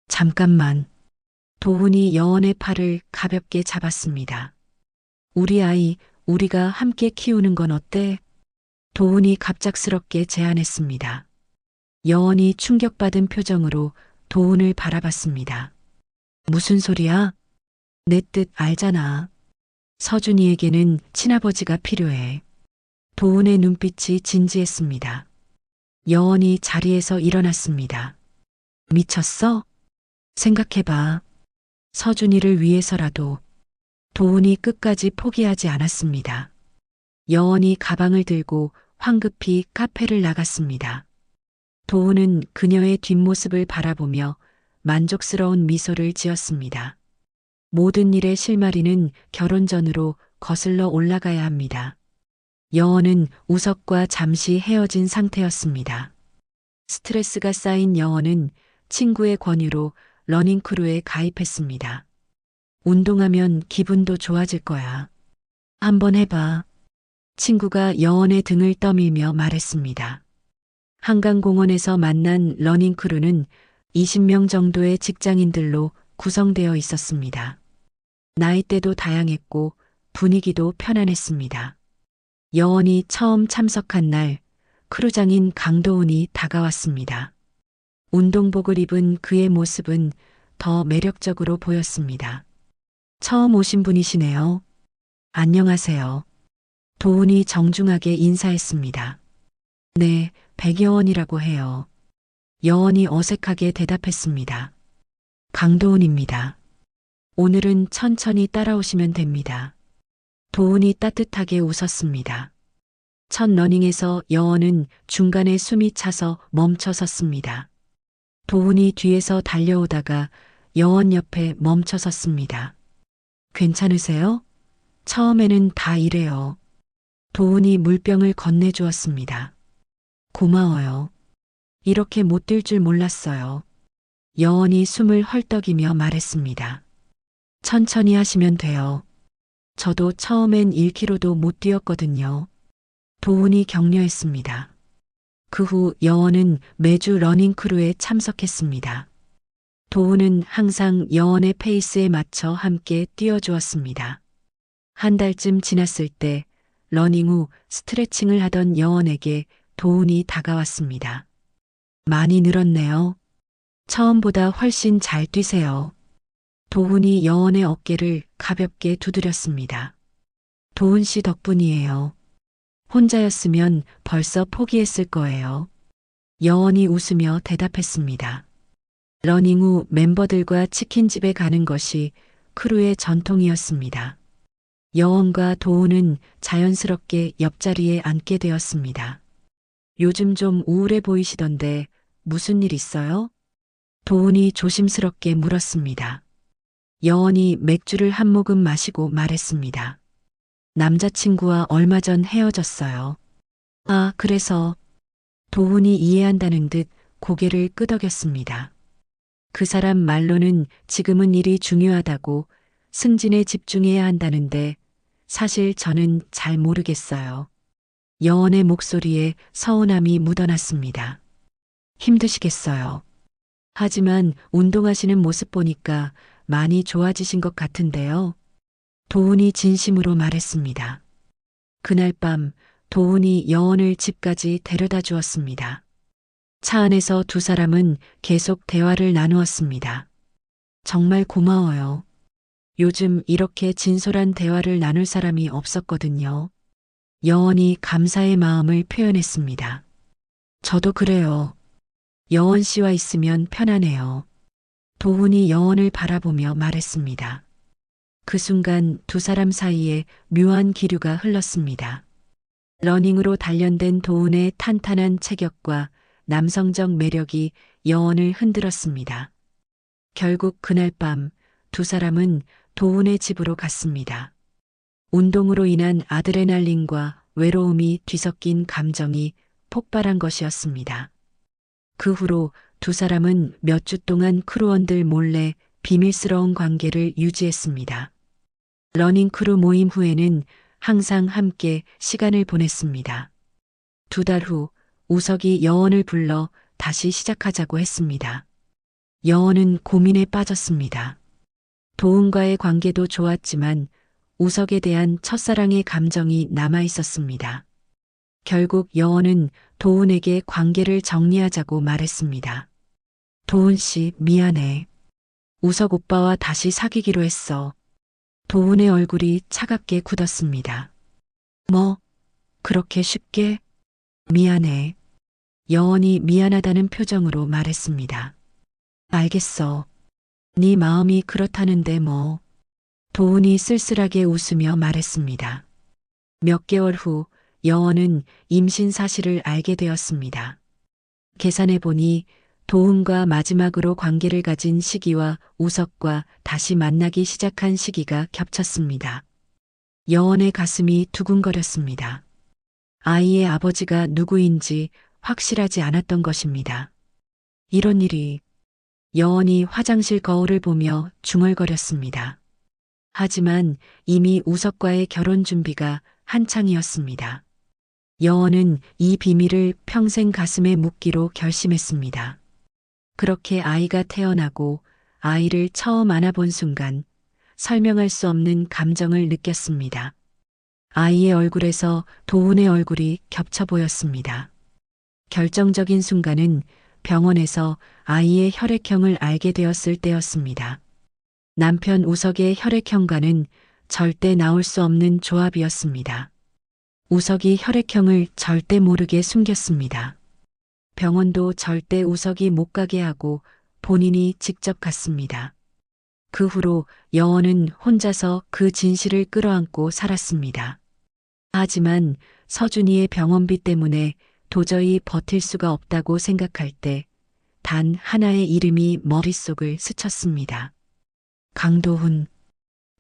잠깐만. 도훈이 여원의 팔을 가볍게 잡았습니다. 우리 아이, 우리가 함께 키우는 건 어때? 도훈이 갑작스럽게 제안했습니다. 여원이 충격받은 표정으로 도훈을 바라봤습니다. 무슨 소리야? 내 뜻 알잖아. 서준이에게는 친아버지가 필요해. 도훈의 눈빛이 진지했습니다. 여원이 자리에서 일어났습니다. 미쳤어? 생각해봐. 서준이를 위해서라도. 도훈이 끝까지 포기하지 않았습니다. 여원이 가방을 들고 황급히 카페를 나갔습니다. 도훈은 그녀의 뒷모습을 바라보며 만족스러운 미소를 지었습니다. 모든 일의 실마리는 결혼 전으로 거슬러 올라가야 합니다. 여원은 우석과 잠시 헤어진 상태였습니다. 스트레스가 쌓인 여원은 친구의 권유로 러닝크루에 가입했습니다. 운동하면 기분도 좋아질 거야. 한번 해봐. 친구가 여원의 등을 떠밀며 말했습니다. 한강공원에서 만난 러닝크루는 20명 정도의 직장인들로 구성되어 있었습니다. 나이대도 다양했고 분위기도 편안했습니다. 여원이 처음 참석한 날 크루장인 강도훈이 다가왔습니다. 운동복을 입은 그의 모습은 더 매력적으로 보였습니다. 처음 오신 분이시네요. 안녕하세요. 도훈이 정중하게 인사했습니다. 네, 백여원이라고 해요. 여원이 어색하게 대답했습니다. 강도훈입니다. 오늘은 천천히 따라오시면 됩니다. 도훈이 따뜻하게 웃었습니다. 첫 러닝에서 여원은 중간에 숨이 차서 멈춰 섰습니다. 도훈이 뒤에서 달려오다가 여원 옆에 멈춰 섰습니다. 괜찮으세요? 처음에는 다 이래요. 도훈이 물병을 건네주었습니다. 고마워요. 이렇게 못 뛸 줄 몰랐어요. 여원이 숨을 헐떡이며 말했습니다. 천천히 하시면 돼요. 저도 처음엔 1km도 못 뛰었거든요. 도훈이 격려했습니다. 그 후 여원은 매주 러닝크루에 참석했습니다. 도훈은 항상 여원의 페이스에 맞춰 함께 뛰어주었습니다. 한 달쯤 지났을 때 러닝 후 스트레칭을 하던 여원에게 도훈이 다가왔습니다. 많이 늘었네요. 처음보다 훨씬 잘 뛰세요. 도훈이 여원의 어깨를 가볍게 두드렸습니다. 도훈 씨 덕분이에요. 혼자였으면 벌써 포기했을 거예요. 여원이 웃으며 대답했습니다. 러닝 후 멤버들과 치킨집에 가는 것이 크루의 전통이었습니다. 여원과 도훈은 자연스럽게 옆자리에 앉게 되었습니다. 요즘 좀 우울해 보이시던데 무슨 일 있어요? 도훈이 조심스럽게 물었습니다. 여원이 맥주를 한 모금 마시고 말했습니다. 남자친구와 얼마 전 헤어졌어요. 아, 그래서. 도훈이 이해한다는 듯 고개를 끄덕였습니다. 그 사람 말로는 지금은 일이 중요하다고 승진에 집중해야 한다는데 사실 저는 잘 모르겠어요. 여원의 목소리에 서운함이 묻어났습니다. 힘드시겠어요. 하지만 운동하시는 모습 보니까 많이 좋아지신 것 같은데요. 도훈이 진심으로 말했습니다. 그날 밤 도훈이 여원을 집까지 데려다 주었습니다. 차 안에서 두 사람은 계속 대화를 나누었습니다. 정말 고마워요. 요즘 이렇게 진솔한 대화를 나눌 사람이 없었거든요. 여원이 감사의 마음을 표현했습니다. 저도 그래요. 여원 씨와 있으면 편안해요. 도훈이 여원을 바라보며 말했습니다. 그 순간 두 사람 사이에 묘한 기류가 흘렀습니다. 러닝으로 단련된 도훈의 탄탄한 체격과 남성적 매력이 여원을 흔들었습니다. 결국 그날 밤 두 사람은 도훈의 집으로 갔습니다. 운동으로 인한 아드레날린과 외로움이 뒤섞인 감정이 폭발한 것이었습니다. 그 후로 두 사람은 몇 주 동안 크루원들 몰래 비밀스러운 관계를 유지했습니다. 러닝크루 모임 후에는 항상 함께 시간을 보냈습니다. 두 달 후 우석이 여원을 불러 다시 시작하자고 했습니다. 여원은 고민에 빠졌습니다. 도훈과의 관계도 좋았지만 우석에 대한 첫사랑의 감정이 남아 있었습니다. 결국 여원은 도훈에게 관계를 정리하자고 말했습니다. 도훈 씨, 미안해. 우석 오빠와 다시 사귀기로 했어. 도훈의 얼굴이 차갑게 굳었습니다. 뭐, 그렇게 쉽게? 미안해. 여원이 미안하다는 표정으로 말했습니다. 알겠어. 네 마음이 그렇다는데 뭐. 도훈이 쓸쓸하게 웃으며 말했습니다. 몇 개월 후 여원은 임신 사실을 알게 되었습니다. 계산해 보니 도훈과 마지막으로 관계를 가진 시기와 우석과 다시 만나기 시작한 시기가 겹쳤습니다. 여원의 가슴이 두근거렸습니다. 아이의 아버지가 누구인지 확실하지 않았던 것입니다. 이런 일이. 여원이 화장실 거울을 보며 중얼거렸습니다. 하지만 이미 우석과의 결혼 준비가 한창이었습니다. 여원은 이 비밀을 평생 가슴에 묻기로 결심했습니다. 그렇게 아이가 태어나고 아이를 처음 안아본 순간 설명할 수 없는 감정을 느꼈습니다. 아이의 얼굴에서 도훈의 얼굴이 겹쳐 보였습니다. 결정적인 순간은 병원에서 아이의 혈액형을 알게 되었을 때였습니다. 남편 우석의 혈액형과는 절대 나올 수 없는 조합이었습니다. 우석이 혈액형을 절대 모르게 숨겼습니다. 병원도 절대 우석이 못 가게 하고 본인이 직접 갔습니다. 그 후로 여원은 혼자서 그 진실을 끌어안고 살았습니다. 하지만 서준이의 병원비 때문에 도저히 버틸 수가 없다고 생각할 때 단 하나의 이름이 머릿속을 스쳤습니다. 강도훈.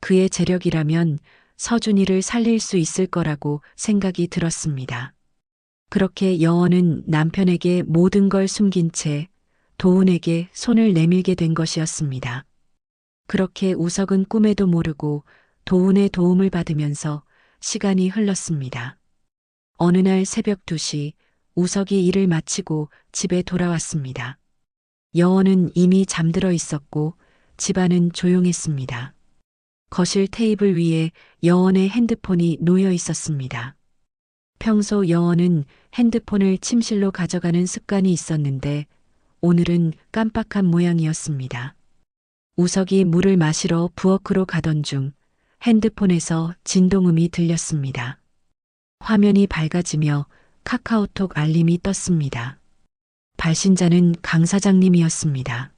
그의 재력이라면 서준이를 살릴 수 있을 거라고 생각이 들었습니다. 그렇게 여원은 남편에게 모든 걸 숨긴 채 도훈에게 손을 내밀게 된 것이었습니다. 그렇게 우석은 꿈에도 모르고 도훈의 도움을 받으면서 시간이 흘렀습니다. 어느 날 새벽 2시 우석이 일을 마치고 집에 돌아왔습니다. 여원은 이미 잠들어 있었고 집안은 조용했습니다. 거실 테이블 위에 여원의 핸드폰이 놓여 있었습니다. 평소 여원은 핸드폰을 침실로 가져가는 습관이 있었는데 오늘은 깜빡한 모양이었습니다. 우석이 물을 마시러 부엌으로 가던 중 핸드폰에서 진동음이 들렸습니다. 화면이 밝아지며 카카오톡 알림이 떴습니다. 발신자는 강 사장님이었습니다.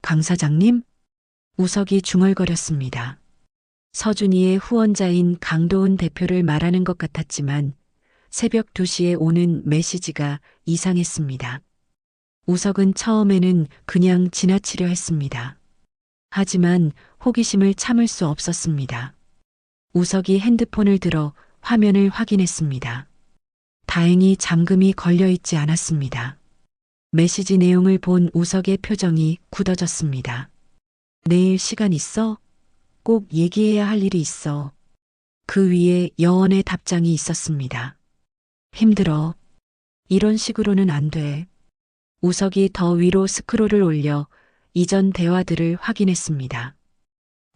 강 사장님? 우석이 중얼거렸습니다. 서준이의 후원자인 강도훈 대표를 말하는 것 같았지만 새벽 2시에 오는 메시지가 이상했습니다. 우석은 처음에는 그냥 지나치려 했습니다. 하지만 호기심을 참을 수 없었습니다. 우석이 핸드폰을 들어 화면을 확인했습니다. 다행히 잠금이 걸려 있지 않았습니다. 메시지 내용을 본 우석의 표정이 굳어졌습니다. 내일 시간 있어? 꼭 얘기해야 할 일이 있어. 그 위에 여원의 답장이 있었습니다. 힘들어. 이런 식으로는 안 돼. 우석이 더 위로 스크롤을 올려 이전 대화들을 확인했습니다.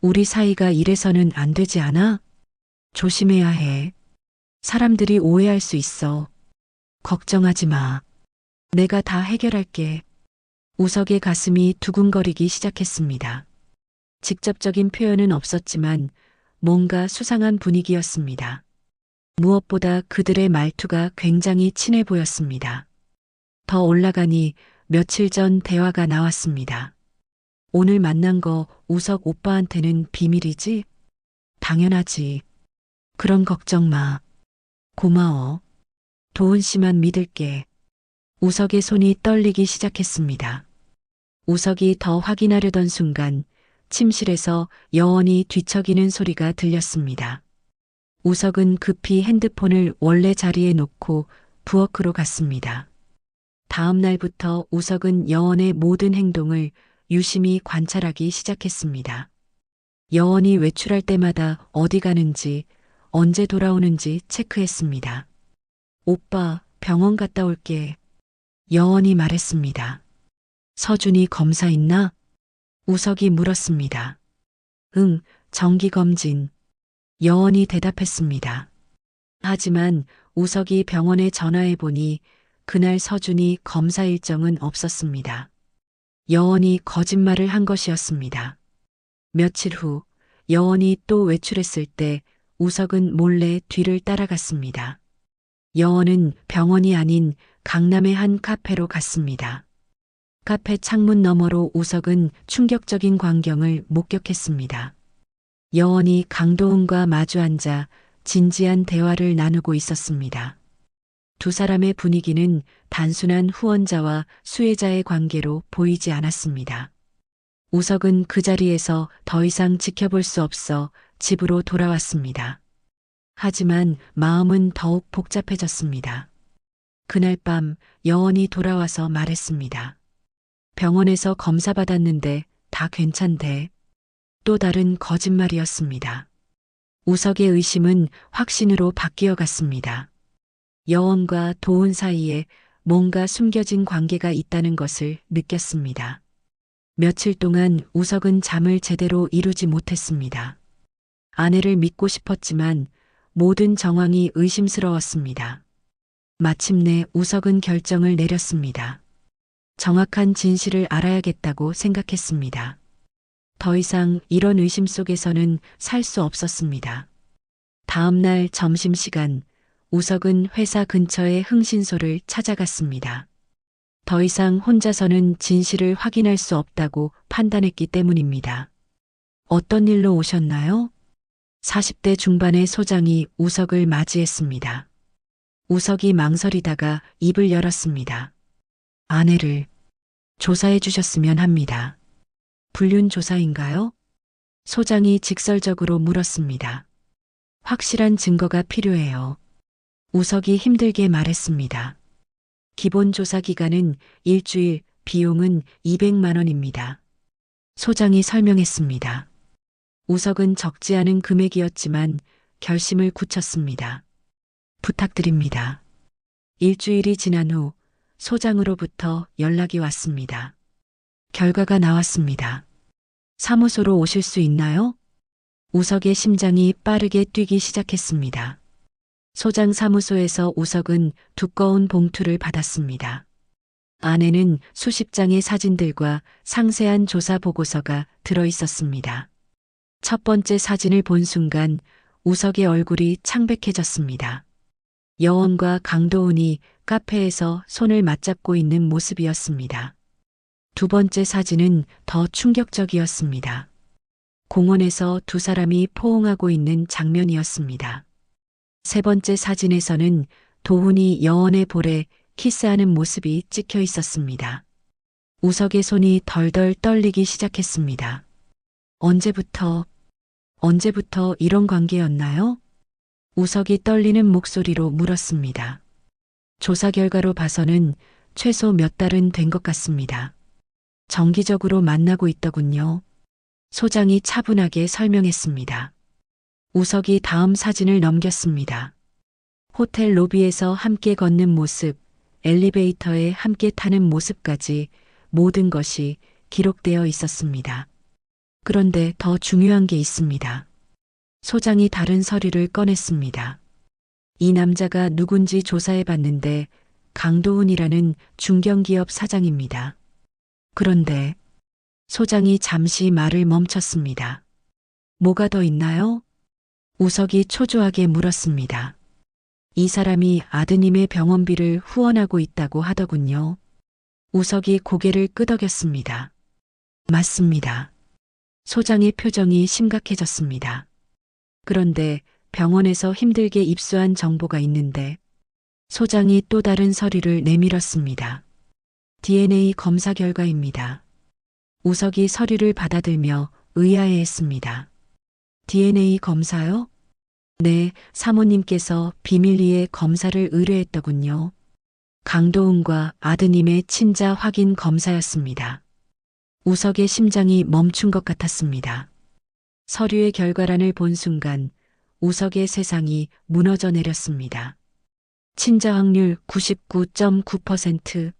우리 사이가 이래서는 안 되지 않아? 조심해야 해. 사람들이 오해할 수 있어. 걱정하지 마. 내가 다 해결할게. 우석의 가슴이 두근거리기 시작했습니다. 직접적인 표현은 없었지만 뭔가 수상한 분위기였습니다. 무엇보다 그들의 말투가 굉장히 친해 보였습니다. 더 올라가니 며칠 전 대화가 나왔습니다. 오늘 만난 거 우석 오빠한테는 비밀이지? 당연하지. 그런 걱정 마. 고마워. 도훈 씨만 믿을게. 우석의 손이 떨리기 시작했습니다. 우석이 더 확인하려던 순간 침실에서 여원이 뒤척이는 소리가 들렸습니다. 우석은 급히 핸드폰을 원래 자리에 놓고 부엌으로 갔습니다. 다음 날부터 우석은 여원의 모든 행동을 유심히 관찰하기 시작했습니다. 여원이 외출할 때마다 어디 가는지, 언제 돌아오는지 체크했습니다. 오빠, 병원 갔다 올게. 여원이 말했습니다. 서준이 검사 있나? 우석이 물었습니다. 응, 정기검진. 여원이 대답했습니다. 하지만 우석이 병원에 전화해 보니 그날 서준이 검사 일정은 없었습니다. 여원이 거짓말을 한 것이었습니다. 며칠 후 여원이 또 외출했을 때 우석은 몰래 뒤를 따라갔습니다. 여원은 병원이 아닌 강남의 한 카페로 갔습니다. 카페 창문 너머로 우석은 충격적인 광경을 목격했습니다. 여원이 강도훈과 마주 앉아 진지한 대화를 나누고 있었습니다. 두 사람의 분위기는 단순한 후원자와 수혜자의 관계로 보이지 않았습니다. 우석은 그 자리에서 더 이상 지켜볼 수 없어 집으로 돌아왔습니다. 하지만 마음은 더욱 복잡해졌습니다. 그날 밤 여원이 돌아와서 말했습니다. 병원에서 검사 받았는데 다 괜찮대. 또 다른 거짓말이었습니다. 우석의 의심은 확신으로 바뀌어 갔습니다. 여원과 도훈 사이에 뭔가 숨겨진 관계가 있다는 것을 느꼈습니다. 며칠 동안 우석은 잠을 제대로 이루지 못했습니다. 아내를 믿고 싶었지만 모든 정황이 의심스러웠습니다. 마침내 우석은 결정을 내렸습니다. 정확한 진실을 알아야겠다고 생각했습니다. 더 이상 이런 의심 속에서는 살 수 없었습니다. 다음 날 점심시간 우석은 회사 근처의 흥신소를 찾아갔습니다. 더 이상 혼자서는 진실을 확인할 수 없다고 판단했기 때문입니다. 어떤 일로 오셨나요? 40대 중반의 소장이 우석을 맞이했습니다. 우석이 망설이다가 입을 열었습니다. 아내를 조사해 주셨으면 합니다. 불륜 조사인가요? 소장이 직설적으로 물었습니다. 확실한 증거가 필요해요. 우석이 힘들게 말했습니다. 기본 조사 기간은 일주일, 비용은 200만 원입니다. 소장이 설명했습니다. 우석은 적지 않은 금액이었지만 결심을 굳혔습니다. 부탁드립니다. 일주일이 지난 후 소장으로부터 연락이 왔습니다. 결과가 나왔습니다. 사무소로 오실 수 있나요? 우석의 심장이 빠르게 뛰기 시작했습니다. 소장 사무소에서 우석은 두꺼운 봉투를 받았습니다. 안에는 수십 장의 사진들과 상세한 조사 보고서가 들어 있었습니다. 첫 번째 사진을 본 순간 우석의 얼굴이 창백해졌습니다. 여원과 강도훈이 카페에서 손을 맞잡고 있는 모습이었습니다. 두 번째 사진은 더 충격적이었습니다. 공원에서 두 사람이 포옹하고 있는 장면이었습니다. 세 번째 사진에서는 도훈이 여원의 볼에 키스하는 모습이 찍혀 있었습니다. 우석의 손이 덜덜 떨리기 시작했습니다. 언제부터 이런 관계였나요? 우석이 떨리는 목소리로 물었습니다. 조사 결과로 봐서는 최소 몇 달은 된 것 같습니다. 정기적으로 만나고 있더군요. 소장이 차분하게 설명했습니다. 우석이 다음 사진을 넘겼습니다. 호텔 로비에서 함께 걷는 모습, 엘리베이터에 함께 타는 모습까지 모든 것이 기록되어 있었습니다. 그런데 더 중요한 게 있습니다. 소장이 다른 서류를 꺼냈습니다. 이 남자가 누군지 조사해 봤는데 강도훈이라는 중견기업 사장입니다. 그런데 소장이 잠시 말을 멈췄습니다. 뭐가 더 있나요? 우석이 초조하게 물었습니다. 이 사람이 아드님의 병원비를 후원하고 있다고 하더군요. 우석이 고개를 끄덕였습니다. 맞습니다. 소장의 표정이 심각해졌습니다. 그런데 병원에서 힘들게 입수한 정보가 있는데 소장이 또 다른 서류를 내밀었습니다. DNA 검사 결과입니다. 우석이 서류를 받아들며 의아해했습니다. DNA 검사요? 네, 사모님께서 비밀리에 검사를 의뢰했더군요. 강도훈과 아드님의 친자 확인 검사였습니다. 우석의 심장이 멈춘 것 같았습니다. 서류의 결과란을 본 순간 우석의 세상이 무너져 내렸습니다. 친자 확률 99.9%,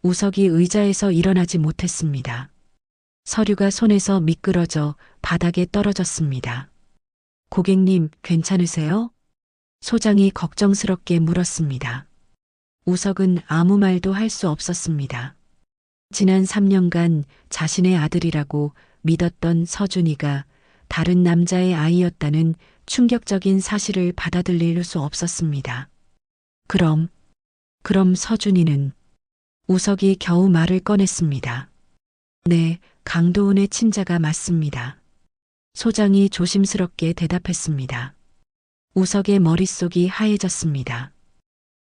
우석이 의자에서 일어나지 못했습니다. 서류가 손에서 미끄러져 바닥에 떨어졌습니다. 고객님, 괜찮으세요? 소장이 걱정스럽게 물었습니다. 우석은 아무 말도 할 수 없었습니다. 지난 3년간 자신의 아들이라고 믿었던 서준이가 다른 남자의 아이였다는 충격적인 사실을 받아들일 수 없었습니다. 그럼 서준이는? 우석이 겨우 말을 꺼냈습니다. 네, 강도훈의 친자가 맞습니다. 소장이 조심스럽게 대답했습니다. 우석의 머릿속이 하얘졌습니다.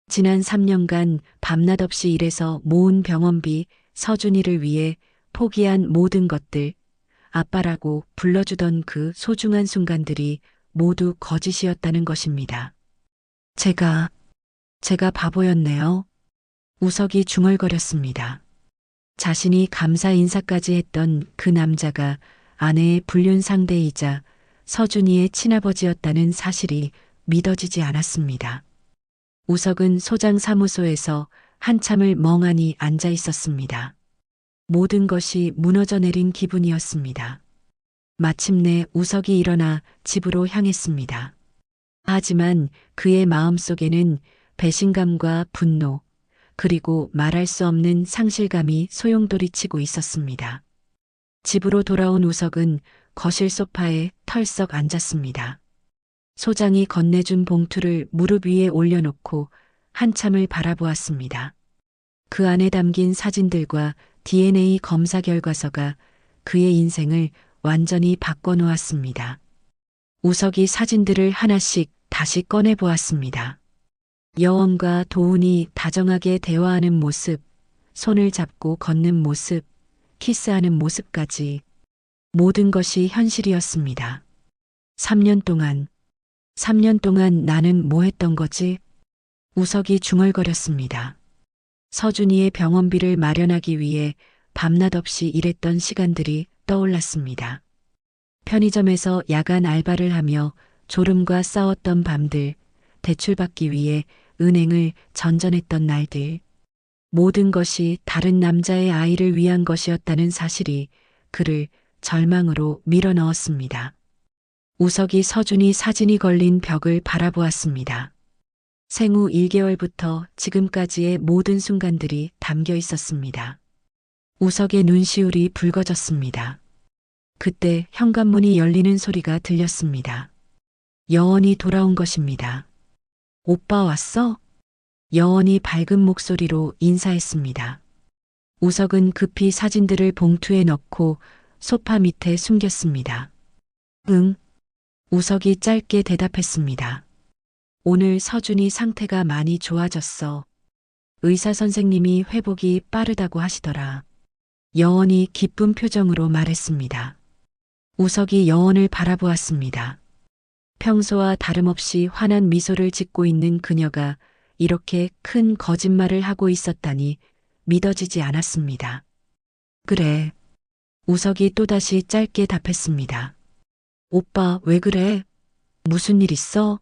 지난 3년간 밤낮 없이 일해서 모은 병원비, 서준이를 위해 포기한 모든 것들, 아빠라고 불러주던 그 소중한 순간들이 모두 거짓이었다는 것입니다. 제가 바보였네요. 우석이 중얼거렸습니다. 자신이 감사 인사까지 했던 그 남자가 아내의 불륜 상대이자 서준이의 친아버지였다는 사실이 믿어지지 않았습니다. 우석은 소장 사무소에서 한참을 멍하니 앉아 있었습니다. 모든 것이 무너져 내린 기분이었습니다. 마침내 우석이 일어나 집으로 향했습니다. 하지만 그의 마음속에는 배신감과 분노, 그리고 말할 수 없는 상실감이 소용돌이치고 있었습니다. 집으로 돌아온 우석은 거실 소파에 털썩 앉았습니다. 소장이 건네준 봉투를 무릎 위에 올려놓고 한참을 바라보았습니다. 그 안에 담긴 사진들과 DNA 검사 결과서가 그의 인생을 완전히 바꿔놓았습니다. 우석이 사진들을 하나씩 다시 꺼내보았습니다. 여원과 도훈이 다정하게 대화하는 모습, 손을 잡고 걷는 모습, 키스하는 모습까지 모든 것이 현실이었습니다. 3년 동안 나는 뭐 했던 거지? 우석이 중얼거렸습니다. 서준이의 병원비를 마련하기 위해 밤낮 없이 일했던 시간들이 떠올랐습니다. 편의점에서 야간 알바를 하며 졸음과 싸웠던 밤들, 대출받기 위해 은행을 전전했던 날들, 모든 것이 다른 남자의 아이를 위한 것이었다는 사실이 그를 절망으로 밀어넣었습니다. 우석이 서준이 사진이 걸린 벽을 바라보았습니다. 생후 1개월부터 지금까지의 모든 순간들이 담겨 있었습니다. 우석의 눈시울이 붉어졌습니다. 그때 현관문이 열리는 소리가 들렸습니다. 여원이 돌아온 것입니다. 오빠 왔어? 여원이 밝은 목소리로 인사했습니다. 우석은 급히 사진들을 봉투에 넣고 소파 밑에 숨겼습니다. 응. 우석이 짧게 대답했습니다. 오늘 서준이 상태가 많이 좋아졌어. 의사 선생님이 회복이 빠르다고 하시더라. 여원이 기쁜 표정으로 말했습니다. 우석이 여원을 바라보았습니다. 평소와 다름없이 환한 미소를 짓고 있는 그녀가 이렇게 큰 거짓말을 하고 있었다니 믿어지지 않았습니다. 그래. 우석이 또다시 짧게 답했습니다. 오빠, 왜 그래? 무슨 일 있어?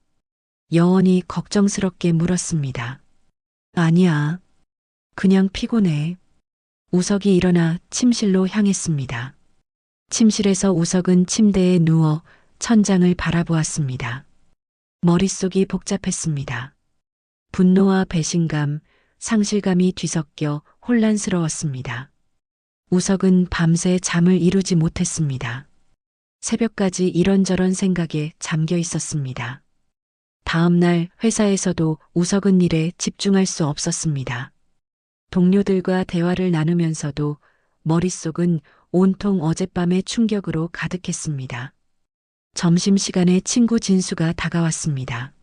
여원이 걱정스럽게 물었습니다. 아니야. 그냥 피곤해. 우석이 일어나 침실로 향했습니다. 침실에서 우석은 침대에 누워 천장을 바라보았습니다. 머릿속이 복잡했습니다. 분노와 배신감, 상실감이 뒤섞여 혼란스러웠습니다. 우석은 밤새 잠을 이루지 못했습니다. 새벽까지 이런저런 생각에 잠겨 있었습니다. 다음 날 회사에서도 우석은 일에 집중할 수 없었습니다. 동료들과 대화를 나누면서도 머릿속은 온통 어젯밤의 충격으로 가득했습니다. 점심시간에 친구 진수가 다가왔습니다.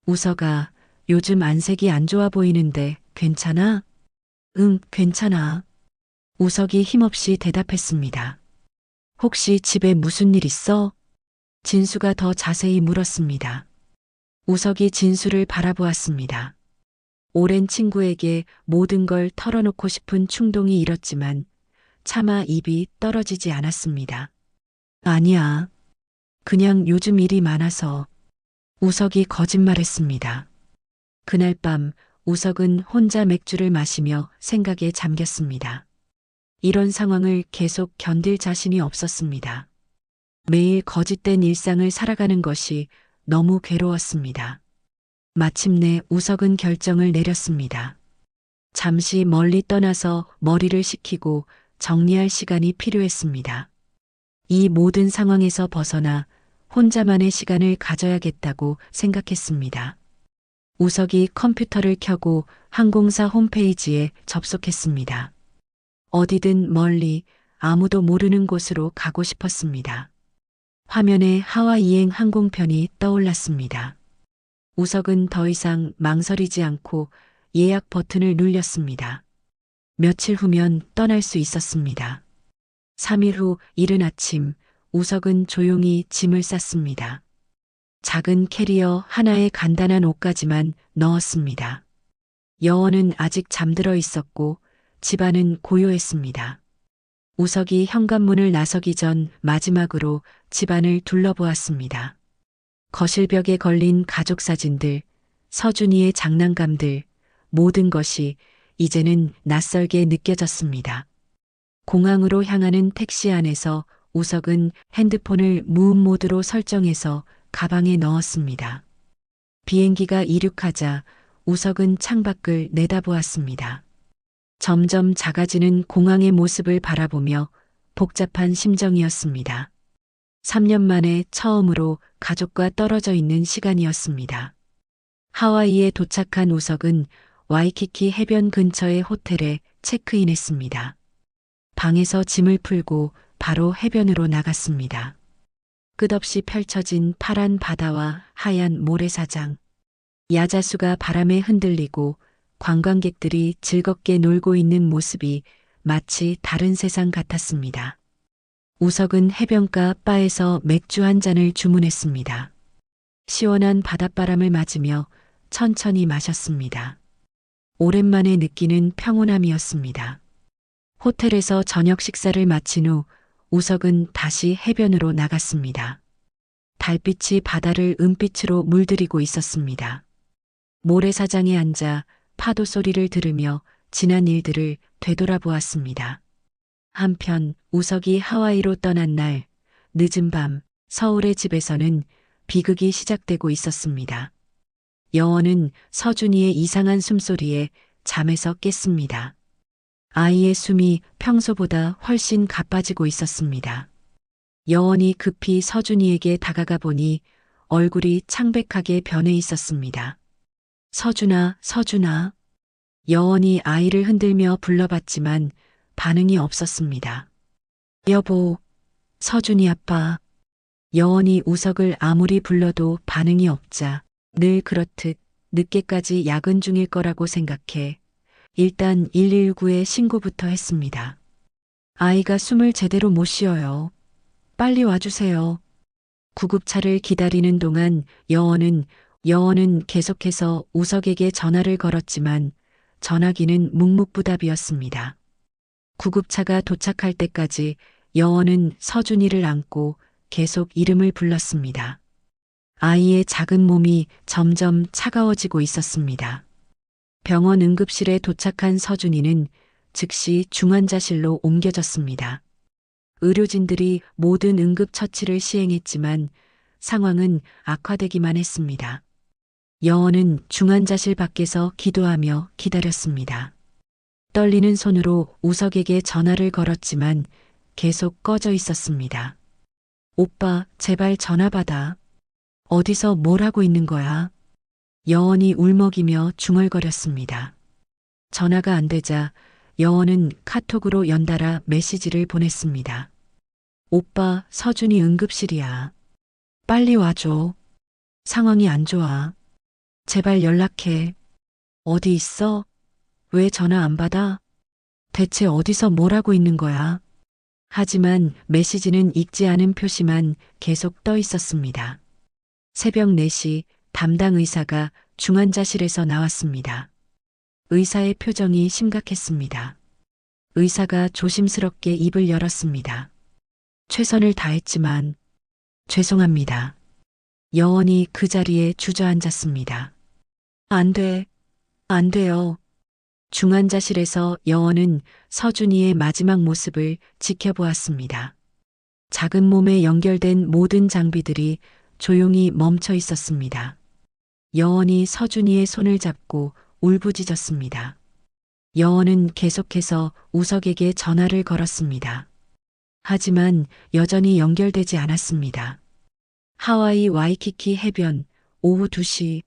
우석아, 요즘 안색이 안 좋아 보이는데 괜찮아? 응, 괜찮아. 우석이 힘없이 대답했습니다. 혹시 집에 무슨 일 있어? 진수가 더 자세히 물었습니다. 우석이 진수를 바라보았습니다. 오랜 친구에게 모든 걸 털어놓고 싶은 충동이 일었지만 차마 입이 떨어지지 않았습니다. 아니야. 그냥 요즘 일이 많아서. 우석이 거짓말했습니다. 그날 밤 우석은 혼자 맥주를 마시며 생각에 잠겼습니다. 이런 상황을 계속 견딜 자신이 없었습니다. 매일 거짓된 일상을 살아가는 것이 너무 괴로웠습니다. 마침내 우석은 결정을 내렸습니다. 잠시 멀리 떠나서 머리를 식히고 정리할 시간이 필요했습니다. 이 모든 상황에서 벗어나 혼자만의 시간을 가져야겠다고 생각했습니다. 우석이 컴퓨터를 켜고 항공사 홈페이지에 접속했습니다. 어디든 멀리 아무도 모르는 곳으로 가고 싶었습니다. 화면에 하와이행 항공편이 떠올랐습니다. 우석은 더 이상 망설이지 않고 예약 버튼을 눌렸습니다. 며칠 후면 떠날 수 있었습니다. 3일 후 이른 아침, 우석은 조용히 짐을 쌌습니다. 작은 캐리어 하나에 간단한 옷까지만 넣었습니다. 여원은 아직 잠들어 있었고 집안은 고요했습니다. 우석이 현관문을 나서기 전 마지막으로 집안을 둘러보았습니다. 거실벽에 걸린 가족 사진들, 서준이의 장난감들, 모든 것이 이제는 낯설게 느껴졌습니다. 공항으로 향하는 택시 안에서 우석은 핸드폰을 무음 모드로 설정해서 가방에 넣었습니다. 비행기가 이륙하자 우석은 창밖을 내다보았습니다. 점점 작아지는 공항의 모습을 바라보며 복잡한 심정이었습니다. 3년 만에 처음으로 가족과 떨어져 있는 시간이었습니다. 하와이에 도착한 우석은 와이키키 해변 근처의 호텔에 체크인했습니다. 방에서 짐을 풀고 바로 해변으로 나갔습니다. 끝없이 펼쳐진 파란 바다와 하얀 모래사장. 야자수가 바람에 흔들리고 관광객들이 즐겁게 놀고 있는 모습이 마치 다른 세상 같았습니다. 우석은 해변가 바에서 맥주 한 잔을 주문했습니다. 시원한 바닷바람을 맞으며 천천히 마셨습니다. 오랜만에 느끼는 평온함이었습니다. 호텔에서 저녁 식사를 마친 후 우석은 다시 해변으로 나갔습니다. 달빛이 바다를 은빛으로 물들이고 있었습니다. 모래사장에 앉아 파도 소리를 들으며 지난 일들을 되돌아보았습니다. 한편 우석이 하와이로 떠난 날 늦은 밤 서울의 집에서는 비극이 시작되고 있었습니다. 여원은 서준이의 이상한 숨소리에 잠에서 깼습니다. 아이의 숨이 평소보다 훨씬 가빠지고 있었습니다. 여원이 급히 서준이에게 다가가 보니 얼굴이 창백하게 변해 있었습니다. 서준아, 서준아. 여원이 아이를 흔들며 불러봤지만 반응이 없었습니다. 여보, 서준이 아빠. 여원이 우석을 아무리 불러도 반응이 없자 늘 그렇듯 늦게까지 야근 중일 거라고 생각해 일단 119에 신고부터 했습니다. 아이가 숨을 제대로 못 쉬어요. 빨리 와주세요. 구급차를 기다리는 동안 여원은 계속해서 우석에게 전화를 걸었지만 전화기는 묵묵부답이었습니다. 구급차가 도착할 때까지 여원은 서준이를 안고 계속 이름을 불렀습니다. 아이의 작은 몸이 점점 차가워지고 있었습니다. 병원 응급실에 도착한 서준이는 즉시 중환자실로 옮겨졌습니다. 의료진들이 모든 응급처치를 시행했지만 상황은 악화되기만 했습니다. 여원은 중환자실 밖에서 기도하며 기다렸습니다. 떨리는 손으로 우석에게 전화를 걸었지만 계속 꺼져 있었습니다. 오빠, 제발 전화 받아. 어디서 뭘 하고 있는 거야? 여원이 울먹이며 중얼거렸습니다. 전화가 안 되자 여원은 카톡으로 연달아 메시지를 보냈습니다. 오빠, 서준이 응급실이야. 빨리 와줘. 상황이 안 좋아. 제발 연락해. 어디 있어? 왜 전화 안 받아? 대체 어디서 뭘 하고 있는 거야? 하지만 메시지는 읽지 않은 표시만 계속 떠 있었습니다. 새벽 4시 담당 의사가 중환자실에서 나왔습니다. 의사의 표정이 심각했습니다. 의사가 조심스럽게 입을 열었습니다. 최선을 다했지만 죄송합니다. 여원이 그 자리에 주저앉았습니다. 안 돼. 안 돼요. 중환자실에서 여원은 서준이의 마지막 모습을 지켜보았습니다. 작은 몸에 연결된 모든 장비들이 조용히 멈춰 있었습니다. 여원이 서준이의 손을 잡고 울부짖었습니다. 여원은 계속해서 우석에게 전화를 걸었습니다. 하지만 여전히 연결되지 않았습니다. 하와이 와이키키 해변 오후 2시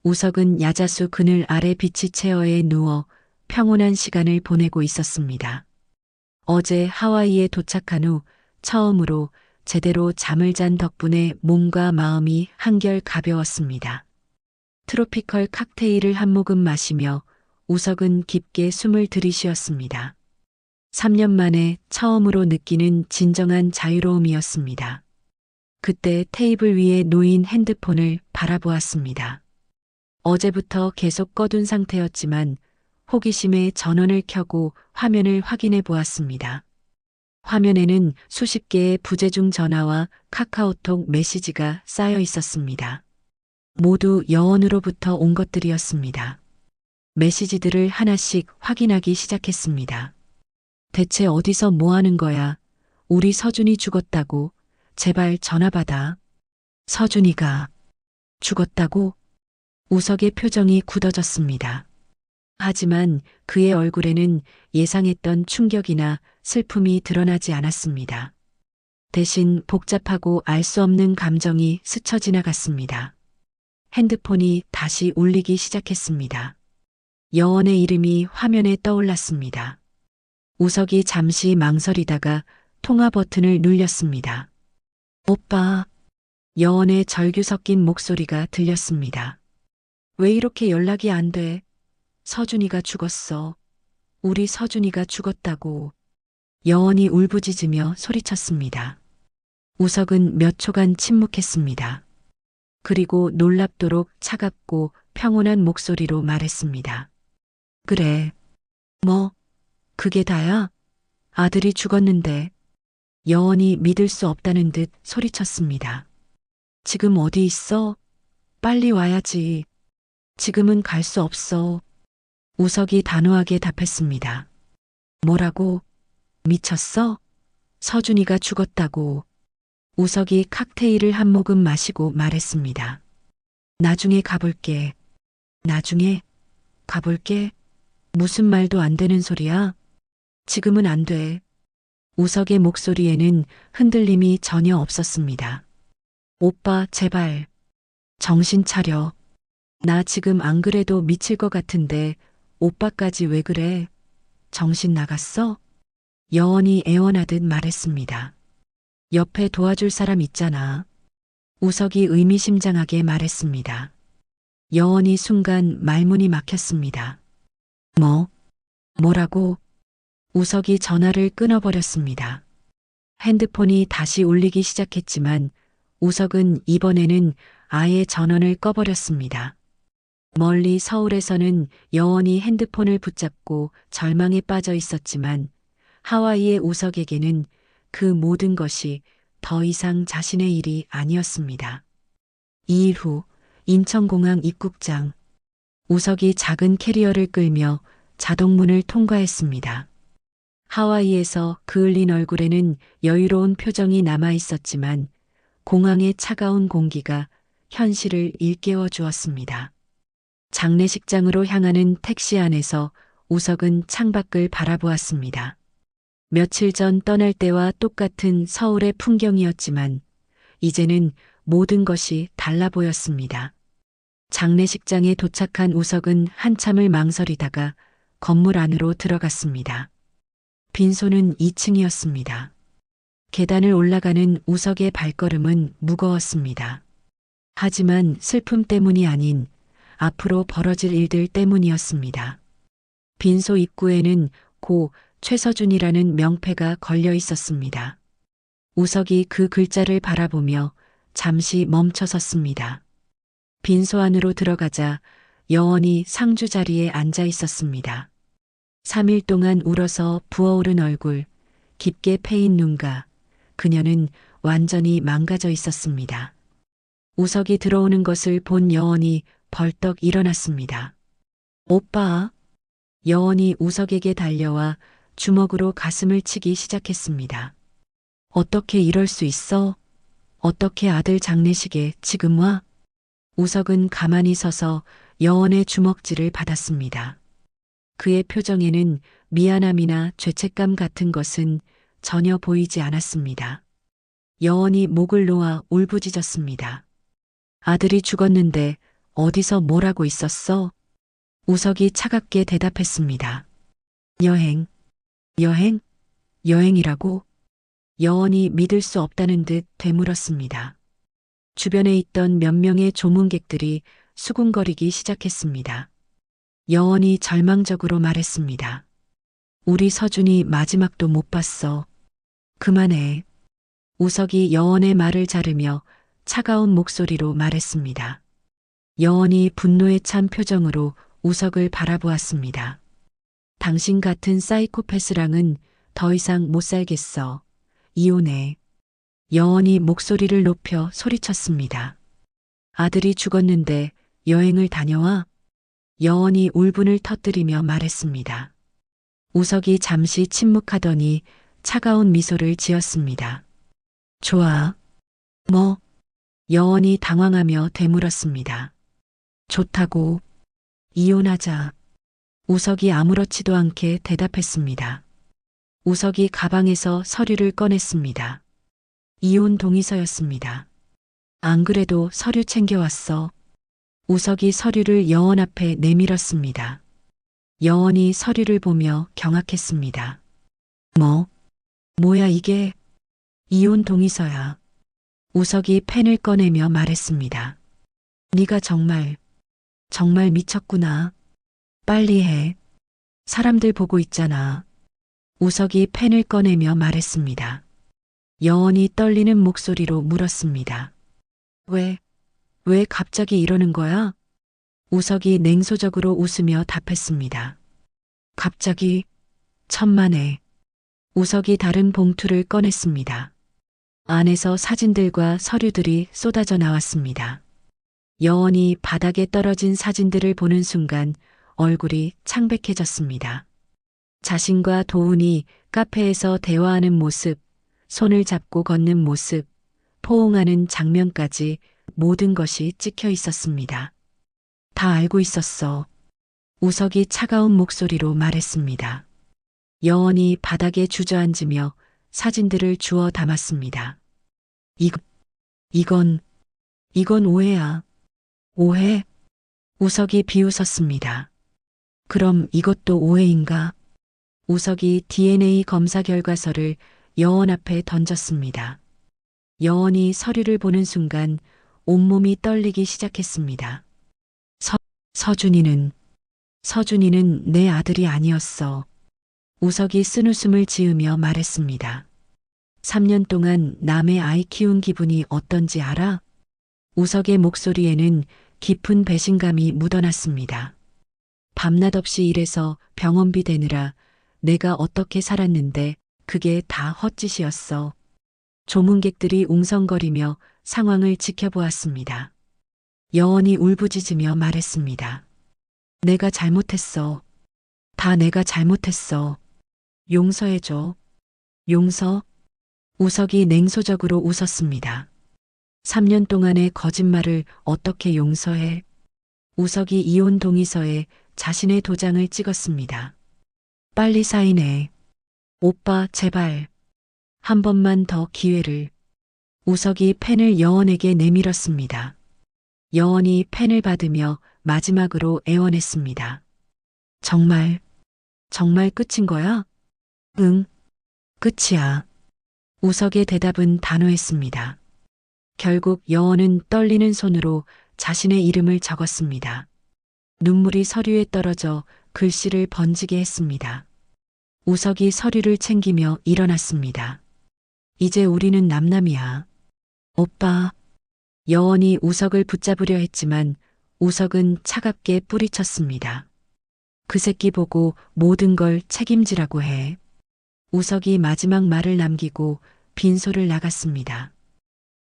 우석은 야자수 그늘 아래 비치 체어에 누워 평온한 시간을 보내고 있었습니다. 어제 하와이에 도착한 후 처음으로 제대로 잠을 잔 덕분에 몸과 마음이 한결 가벼웠습니다. 트로피컬 칵테일을 한 모금 마시며 우석은 깊게 숨을 들이쉬었습니다. 3년 만에 처음으로 느끼는 진정한 자유로움이었습니다. 그때 테이블 위에 놓인 핸드폰을 바라보았습니다. 어제부터 계속 꺼둔 상태였지만 호기심에 전원을 켜고 화면을 확인해 보았습니다. 화면에는 수십 개의 부재중 전화와 카카오톡 메시지가 쌓여 있었습니다. 모두 여원으로부터 온 것들이었습니다. 메시지들을 하나씩 확인하기 시작했습니다. 대체 어디서 뭐 하는 거야? 우리 서준이 죽었다고? 제발 전화 받아. 서준이가 죽었다고? 우석의 표정이 굳어졌습니다. 하지만 그의 얼굴에는 예상했던 충격이나 슬픔이 드러나지 않았습니다. 대신 복잡하고 알 수 없는 감정이 스쳐 지나갔습니다. 핸드폰이 다시 울리기 시작했습니다. 여원의 이름이 화면에 떠올랐습니다. 우석이 잠시 망설이다가 통화 버튼을 눌렸습니다. 오빠, 여원의 절규 섞인 목소리가 들렸습니다. 왜 이렇게 연락이 안 돼? 서준이가 죽었어. 우리 서준이가 죽었다고. 여원이 울부짖으며 소리쳤습니다. 우석은 몇 초간 침묵했습니다. 그리고 놀랍도록 차갑고 평온한 목소리로 말했습니다. 그래. 뭐, 그게 다야? 아들이 죽었는데. 여원이 믿을 수 없다는 듯 소리쳤습니다. 지금 어디 있어? 빨리 와야지. 지금은 갈 수 없어. 우석이 단호하게 답했습니다. 뭐라고? 미쳤어? 서준이가 죽었다고. 우석이 칵테일을 한 모금 마시고 말했습니다. 나중에 가볼게. 나중에 가볼게? 무슨 말도 안 되는 소리야? 지금은 안 돼. 우석의 목소리에는 흔들림이 전혀 없었습니다. 오빠, 제발. 정신 차려. 나 지금 안 그래도 미칠 것 같은데 오빠까지 왜 그래? 정신 나갔어? 여원이 애원하듯 말했습니다. 옆에 도와줄 사람 있잖아. 우석이 의미심장하게 말했습니다. 여원이 순간 말문이 막혔습니다. 뭐라고? 우석이 전화를 끊어버렸습니다. 핸드폰이 다시 울리기 시작했지만 우석은 이번에는 아예 전원을 꺼버렸습니다. 멀리 서울에서는 여원이 핸드폰을 붙잡고 절망에 빠져 있었지만 하와이의 우석에게는 그 모든 것이 더 이상 자신의 일이 아니었습니다. 2일 후 인천공항 입국장. 우석이 작은 캐리어를 끌며 자동문을 통과했습니다. 하와이에서 그을린 얼굴에는 여유로운 표정이 남아 있었지만 공항의 차가운 공기가 현실을 일깨워 주었습니다. 장례식장으로 향하는 택시 안에서 우석은 창밖을 바라보았습니다. 며칠 전 떠날 때와 똑같은 서울의 풍경이었지만 이제는 모든 것이 달라 보였습니다. 장례식장에 도착한 우석은 한참을 망설이다가 건물 안으로 들어갔습니다. 빈소는 2층이었습니다. 계단을 올라가는 우석의 발걸음은 무거웠습니다. 하지만 슬픔 때문이 아닌 앞으로 벌어질 일들 때문이었습니다. 빈소 입구에는 고 최서준이라는 명패가 걸려 있었습니다. 우석이 그 글자를 바라보며 잠시 멈춰 섰습니다. 빈소 안으로 들어가자 여원이 상주 자리에 앉아 있었습니다. 3일 동안 울어서 부어오른 얼굴, 깊게 패인 눈가, 그녀는 완전히 망가져 있었습니다. 우석이 들어오는 것을 본 여원이 벌떡 일어났습니다. 오빠. 여원이 우석에게 달려와 주먹으로 가슴을 치기 시작했습니다. 어떻게 이럴 수 있어? 어떻게 아들 장례식에 지금 와? 우석은 가만히 서서 여원의 주먹질을 받았습니다. 그의 표정에는 미안함이나 죄책감 같은 것은 전혀 보이지 않았습니다. 여원이 목을 놓아 울부짖었습니다. 아들이 죽었는데 어디서 뭘 하고 있었어? 우석이 차갑게 대답했습니다. 여행, 여행, 여행이라고? 여원이 믿을 수 없다는 듯 되물었습니다. 주변에 있던 몇 명의 조문객들이 수군거리기 시작했습니다. 여원이 절망적으로 말했습니다. 우리 서준이 마지막도 못 봤어. 그만해. 우석이 여원의 말을 자르며 차가운 목소리로 말했습니다. 여원이 분노에 찬 표정으로 우석을 바라보았습니다. 당신 같은 사이코패스랑은 더 이상 못 살겠어. 이혼해. 여원이 목소리를 높여 소리쳤습니다. 아들이 죽었는데 여행을 다녀와? 여원이 울분을 터뜨리며 말했습니다. 우석이 잠시 침묵하더니 차가운 미소를 지었습니다. 좋아. 뭐? 여원이 당황하며 되물었습니다. 좋다고. 이혼하자. 우석이 아무렇지도 않게 대답했습니다. 우석이 가방에서 서류를 꺼냈습니다. 이혼 동의서였습니다. 안 그래도 서류 챙겨왔어. 우석이 서류를 여원 앞에 내밀었습니다. 여원이 서류를 보며 경악했습니다. 뭐야 이게? 이혼 동의서야. 우석이 펜을 꺼내며 말했습니다. 네가 정말 미쳤구나. 빨리 해. 사람들 보고 있잖아. 우석이 펜을 꺼내며 말했습니다. 여원이 떨리는 목소리로 물었습니다. 왜 갑자기 이러는 거야? 우석이 냉소적으로 웃으며 답했습니다. 갑자기? 천만에. 우석이 다른 봉투를 꺼냈습니다. 안에서 사진들과 서류들이 쏟아져 나왔습니다. 여원이 바닥에 떨어진 사진들을 보는 순간 얼굴이 창백해졌습니다. 자신과 도훈이 카페에서 대화하는 모습, 손을 잡고 걷는 모습, 포옹하는 장면까지 모든 것이 찍혀 있었습니다. 다 알고 있었어. 우석이 차가운 목소리로 말했습니다. 여원이 바닥에 주저앉으며 사진들을 주워 담았습니다. 이건 오해야. 오해? 우석이 비웃었습니다. 그럼 이것도 오해인가? 우석이 DNA 검사 결과서를 여원 앞에 던졌습니다. 여원이 서류를 보는 순간 온몸이 떨리기 시작했습니다. 서준이는 내 아들이 아니었어. 우석이 쓴웃음을 지으며 말했습니다. 3년 동안 남의 아이 키운 기분이 어떤지 알아? 우석의 목소리에는 깊은 배신감이 묻어났습니다. 밤낮 없이 일해서 병원비 대느라 내가 어떻게 살았는데 그게 다 헛짓이었어. 조문객들이 웅성거리며 상황을 지켜보았습니다. 여원이 울부짖으며 말했습니다. 내가 잘못했어. 다 내가 잘못했어. 용서해줘. 용서? 우석이 냉소적으로 웃었습니다. 3년 동안의 거짓말을 어떻게 용서해? 우석이 이혼 동의서에 자신의 도장을 찍었습니다. 빨리 사인해. 오빠, 제발. 한 번만 더 기회를. 우석이 펜을 여원에게 내밀었습니다. 여원이 펜을 받으며 마지막으로 애원했습니다. 정말 끝인 거야? 응, 끝이야. 우석의 대답은 단호했습니다. 결국 여원은 떨리는 손으로 자신의 이름을 적었습니다. 눈물이 서류에 떨어져 글씨를 번지게 했습니다. 우석이 서류를 챙기며 일어났습니다. 이제 우리는 남남이야. 오빠. 여원이 우석을 붙잡으려 했지만 우석은 차갑게 뿌리쳤습니다. 그 새끼 보고 모든 걸 책임지라고 해. 우석이 마지막 말을 남기고 빈소를 나갔습니다.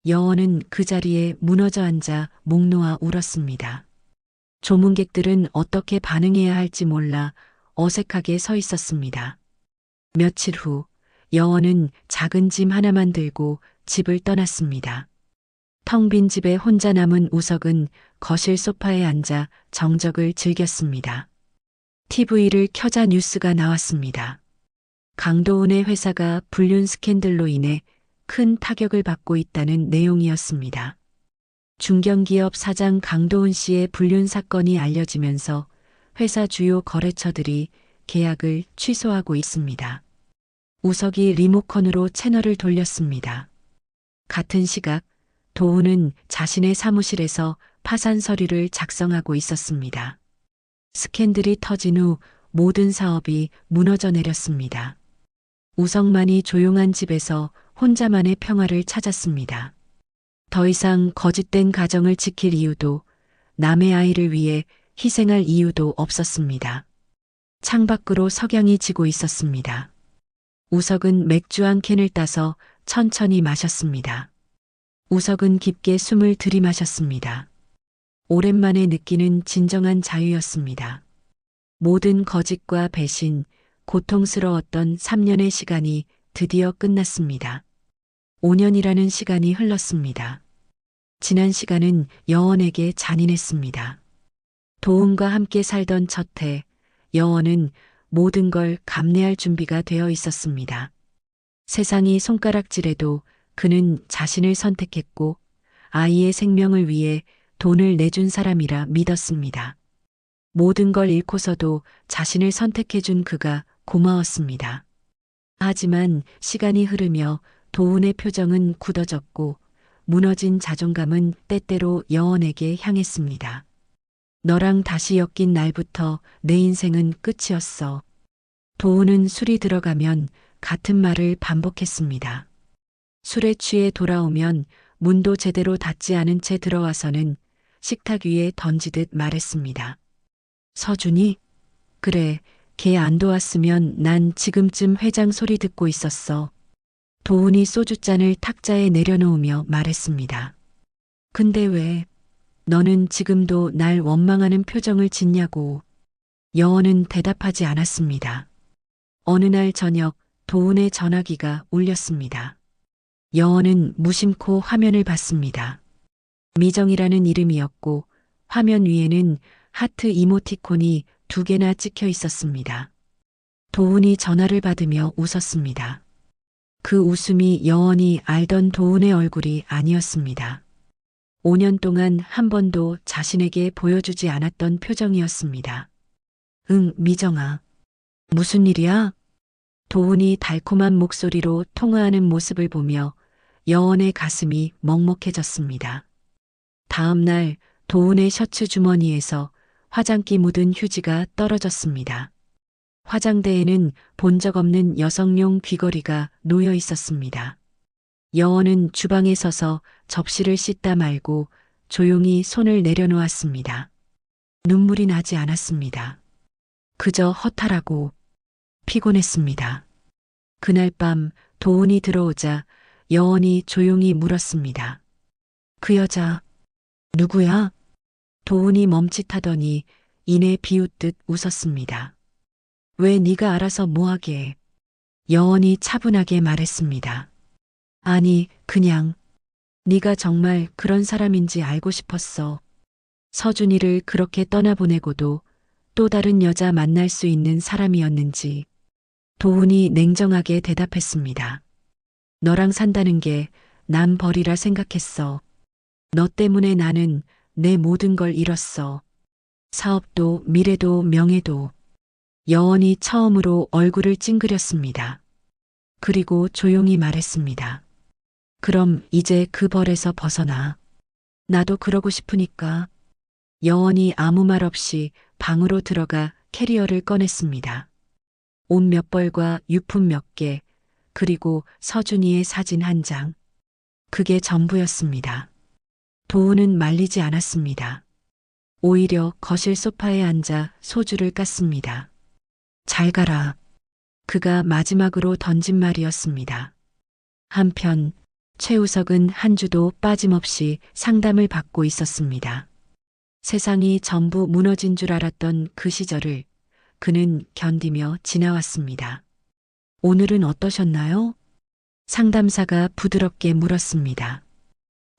여원은 그 자리에 무너져 앉아 목 놓아 울었습니다. 조문객들은 어떻게 반응해야 할지 몰라 어색하게 서 있었습니다. 며칠 후 여원은 작은 짐 하나만 들고 집을 떠났습니다. 텅 빈 집에 혼자 남은 우석은 거실 소파에 앉아 정적을 즐겼습니다. TV를 켜자 뉴스가 나왔습니다. 강도은의 회사가 불륜 스캔들로 인해 큰 타격을 받고 있다는 내용이었습니다. 중견기업 사장 강도은 씨의 불륜 사건이 알려지면서 회사 주요 거래처들이 계약을 취소하고 있습니다. 우석이 리모컨으로 채널을 돌렸습니다. 같은 시각 도훈은 자신의 사무실에서 파산 서류를 작성하고 있었습니다. 스캔들이 터진 후 모든 사업이 무너져 내렸습니다. 우석만이 조용한 집에서 혼자만의 평화를 찾았습니다. 더 이상 거짓된 가정을 지킬 이유도 남의 아이를 위해 희생할 이유도 없었습니다. 창밖으로 석양이 지고 있었습니다. 우석은 맥주 한 캔을 따서 천천히 마셨습니다. 우석은 깊게 숨을 들이마셨습니다. 오랜만에 느끼는 진정한 자유였습니다. 모든 거짓과 배신, 고통스러웠던 3년의 시간이 드디어 끝났습니다. 5년이라는 시간이 흘렀습니다. 지난 시간은 여원에게 잔인했습니다. 도훈과 함께 살던 첫 해, 여원은 모든 걸 감내할 준비가 되어 있었습니다. 세상이 손가락질해도 그는 자신을 선택했고 아이의 생명을 위해 돈을 내준 사람이라 믿었습니다. 모든 걸 잃고서도 자신을 선택해준 그가 고마웠습니다. 하지만 시간이 흐르며 도훈의 표정은 굳어졌고 무너진 자존감은 때때로 여원에게 향했습니다. 너랑 다시 엮인 날부터 내 인생은 끝이었어. 도훈은 술이 들어가면 같은 말을 반복했습니다. 술에 취해 돌아오면 문도 제대로 닫지 않은 채 들어와서는 식탁 위에 던지듯 말했습니다. 서준이? 그래, 걔 안 도왔으면 난 지금쯤 회장 소리 듣고 있었어. 도훈이 소주잔을 탁자에 내려놓으며 말했습니다. 근데 왜 너는 지금도 날 원망하는 표정을 짓냐고. 여원은 대답하지 않았습니다. 어느 날 저녁 도훈의 전화기가 울렸습니다. 여원은 무심코 화면을 봤습니다. 미정이라는 이름이었고 화면 위에는 하트 이모티콘이 2개나 찍혀 있었습니다. 도훈이 전화를 받으며 웃었습니다. 그 웃음이 여원이 알던 도훈의 얼굴이 아니었습니다. 5년 동안 한 번도 자신에게 보여주지 않았던 표정이었습니다. 응, 미정아. 무슨 일이야? 도훈이 달콤한 목소리로 통화하는 모습을 보며 여원의 가슴이 먹먹해졌습니다. 다음 날 도훈의 셔츠 주머니에서 화장기 묻은 휴지가 떨어졌습니다. 화장대에는 본 적 없는 여성용 귀걸이가 놓여 있었습니다. 여원은 주방에 서서 접시를 씻다 말고 조용히 손을 내려놓았습니다. 눈물이 나지 않았습니다. 그저 허탈하고 피곤했습니다. 그날 밤 도훈이 들어오자 여원이 조용히 물었습니다. 그 여자 누구야? 도훈이 멈칫하더니 이내 비웃듯 웃었습니다. 왜 네가 알아서 뭐하게? 여원이 차분하게 말했습니다. 아니, 그냥 네가 정말 그런 사람인지 알고 싶었어. 서준이를 그렇게 떠나보내고도 또 다른 여자 만날 수 있는 사람이었는지. 도훈이 냉정하게 대답했습니다. 너랑 산다는 게 남 벌이라 생각했어. 너 때문에 나는 내 모든 걸 잃었어. 사업도 미래도 명예도. 여원이 처음으로 얼굴을 찡그렸습니다. 그리고 조용히 말했습니다. 그럼 이제 그 벌에서 벗어나. 나도 그러고 싶으니까. 여원이 아무 말 없이 방으로 들어가 캐리어를 꺼냈습니다. 옷 몇 벌과 유품 몇 개, 그리고 서준이의 사진 한 장. 그게 전부였습니다. 도훈은 말리지 않았습니다. 오히려 거실 소파에 앉아 소주를 깠습니다. 잘 가라. 그가 마지막으로 던진 말이었습니다. 한편 최우석은 한 주도 빠짐없이 상담을 받고 있었습니다. 세상이 전부 무너진 줄 알았던 그 시절을 그는 견디며 지나왔습니다. 오늘은 어떠셨나요? 상담사가 부드럽게 물었습니다.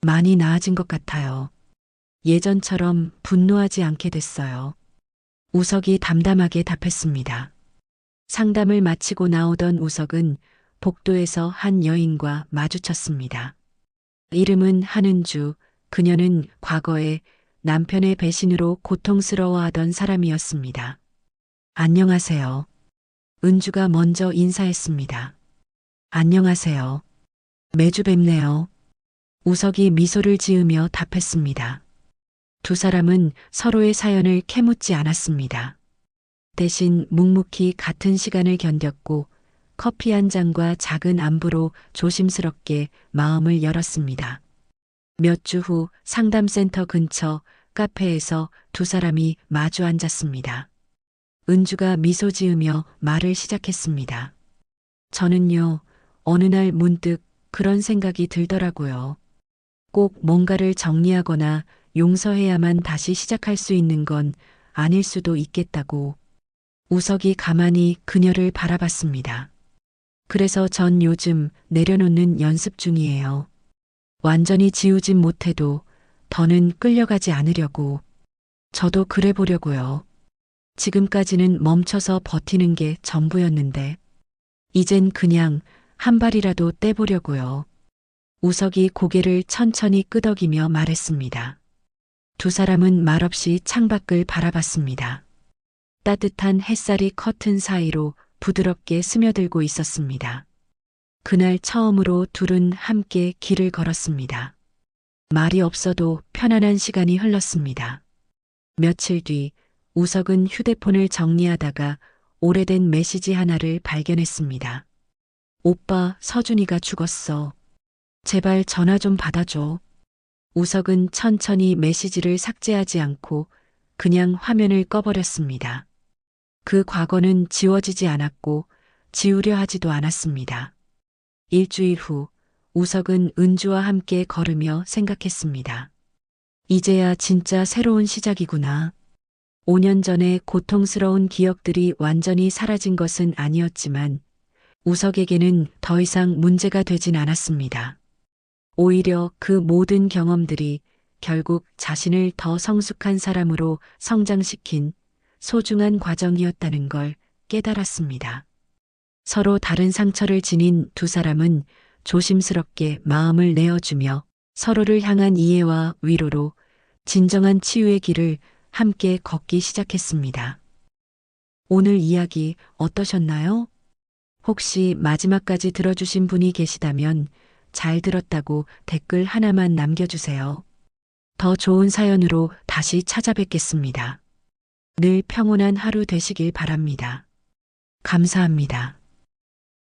많이 나아진 것 같아요. 예전처럼 분노하지 않게 됐어요. 우석이 담담하게 답했습니다. 상담을 마치고 나오던 우석은 복도에서 한 여인과 마주쳤습니다. 이름은 한은주, 그녀는 과거에 남편의 배신으로 고통스러워하던 사람이었습니다. 안녕하세요. 은주가 먼저 인사했습니다. 안녕하세요. 매주 뵙네요. 우석이 미소를 지으며 답했습니다. 두 사람은 서로의 사연을 캐묻지 않았습니다. 대신 묵묵히 같은 시간을 견뎠고 커피 한 잔과 작은 안부로 조심스럽게 마음을 열었습니다. 몇 주 후 상담센터 근처 카페에서 두 사람이 마주 앉았습니다. 은주가 미소 지으며 말을 시작했습니다. 저는요, 어느 날 문득 그런 생각이 들더라고요. 꼭 뭔가를 정리하거나 용서해야만 다시 시작할 수 있는 건 아닐 수도 있겠다고. 우석이 가만히 그녀를 바라봤습니다. 그래서 전 요즘 내려놓는 연습 중이에요. 완전히 지우진 못해도 더는 끌려가지 않으려고. 저도 그래 보려고요. 지금까지는 멈춰서 버티는 게 전부였는데, 이젠 그냥 한 발이라도 떼보려고요. 우석이 고개를 천천히 끄덕이며 말했습니다. 두 사람은 말없이 창밖을 바라봤습니다. 따뜻한 햇살이 커튼 사이로 부드럽게 스며들고 있었습니다. 그날 처음으로 둘은 함께 길을 걸었습니다. 말이 없어도 편안한 시간이 흘렀습니다. 며칠 뒤 우석은 휴대폰을 정리하다가 오래된 메시지 하나를 발견했습니다. 오빠, 서준이가 죽었어. 제발 전화 좀 받아줘. 우석은 천천히 메시지를 삭제하지 않고 그냥 화면을 꺼버렸습니다. 그 과거는 지워지지 않았고 지우려 하지도 않았습니다. 일주일 후 우석은 은주와 함께 걸으며 생각했습니다. 이제야 진짜 새로운 시작이구나. 5년 전에 고통스러운 기억들이 완전히 사라진 것은 아니었지만 우석에게는 더 이상 문제가 되진 않았습니다. 오히려 그 모든 경험들이 결국 자신을 더 성숙한 사람으로 성장시킨 소중한 과정이었다는 걸 깨달았습니다. 서로 다른 상처를 지닌 두 사람은 조심스럽게 마음을 내어주며 서로를 향한 이해와 위로로 진정한 치유의 길을 함께 걷기 시작했습니다. 오늘 이야기 어떠셨나요? 혹시 마지막까지 들어주신 분이 계시다면 잘 들었다고 댓글 하나만 남겨주세요. 더 좋은 사연으로 다시 찾아뵙겠습니다. 늘 평온한 하루 되시길 바랍니다. 감사합니다.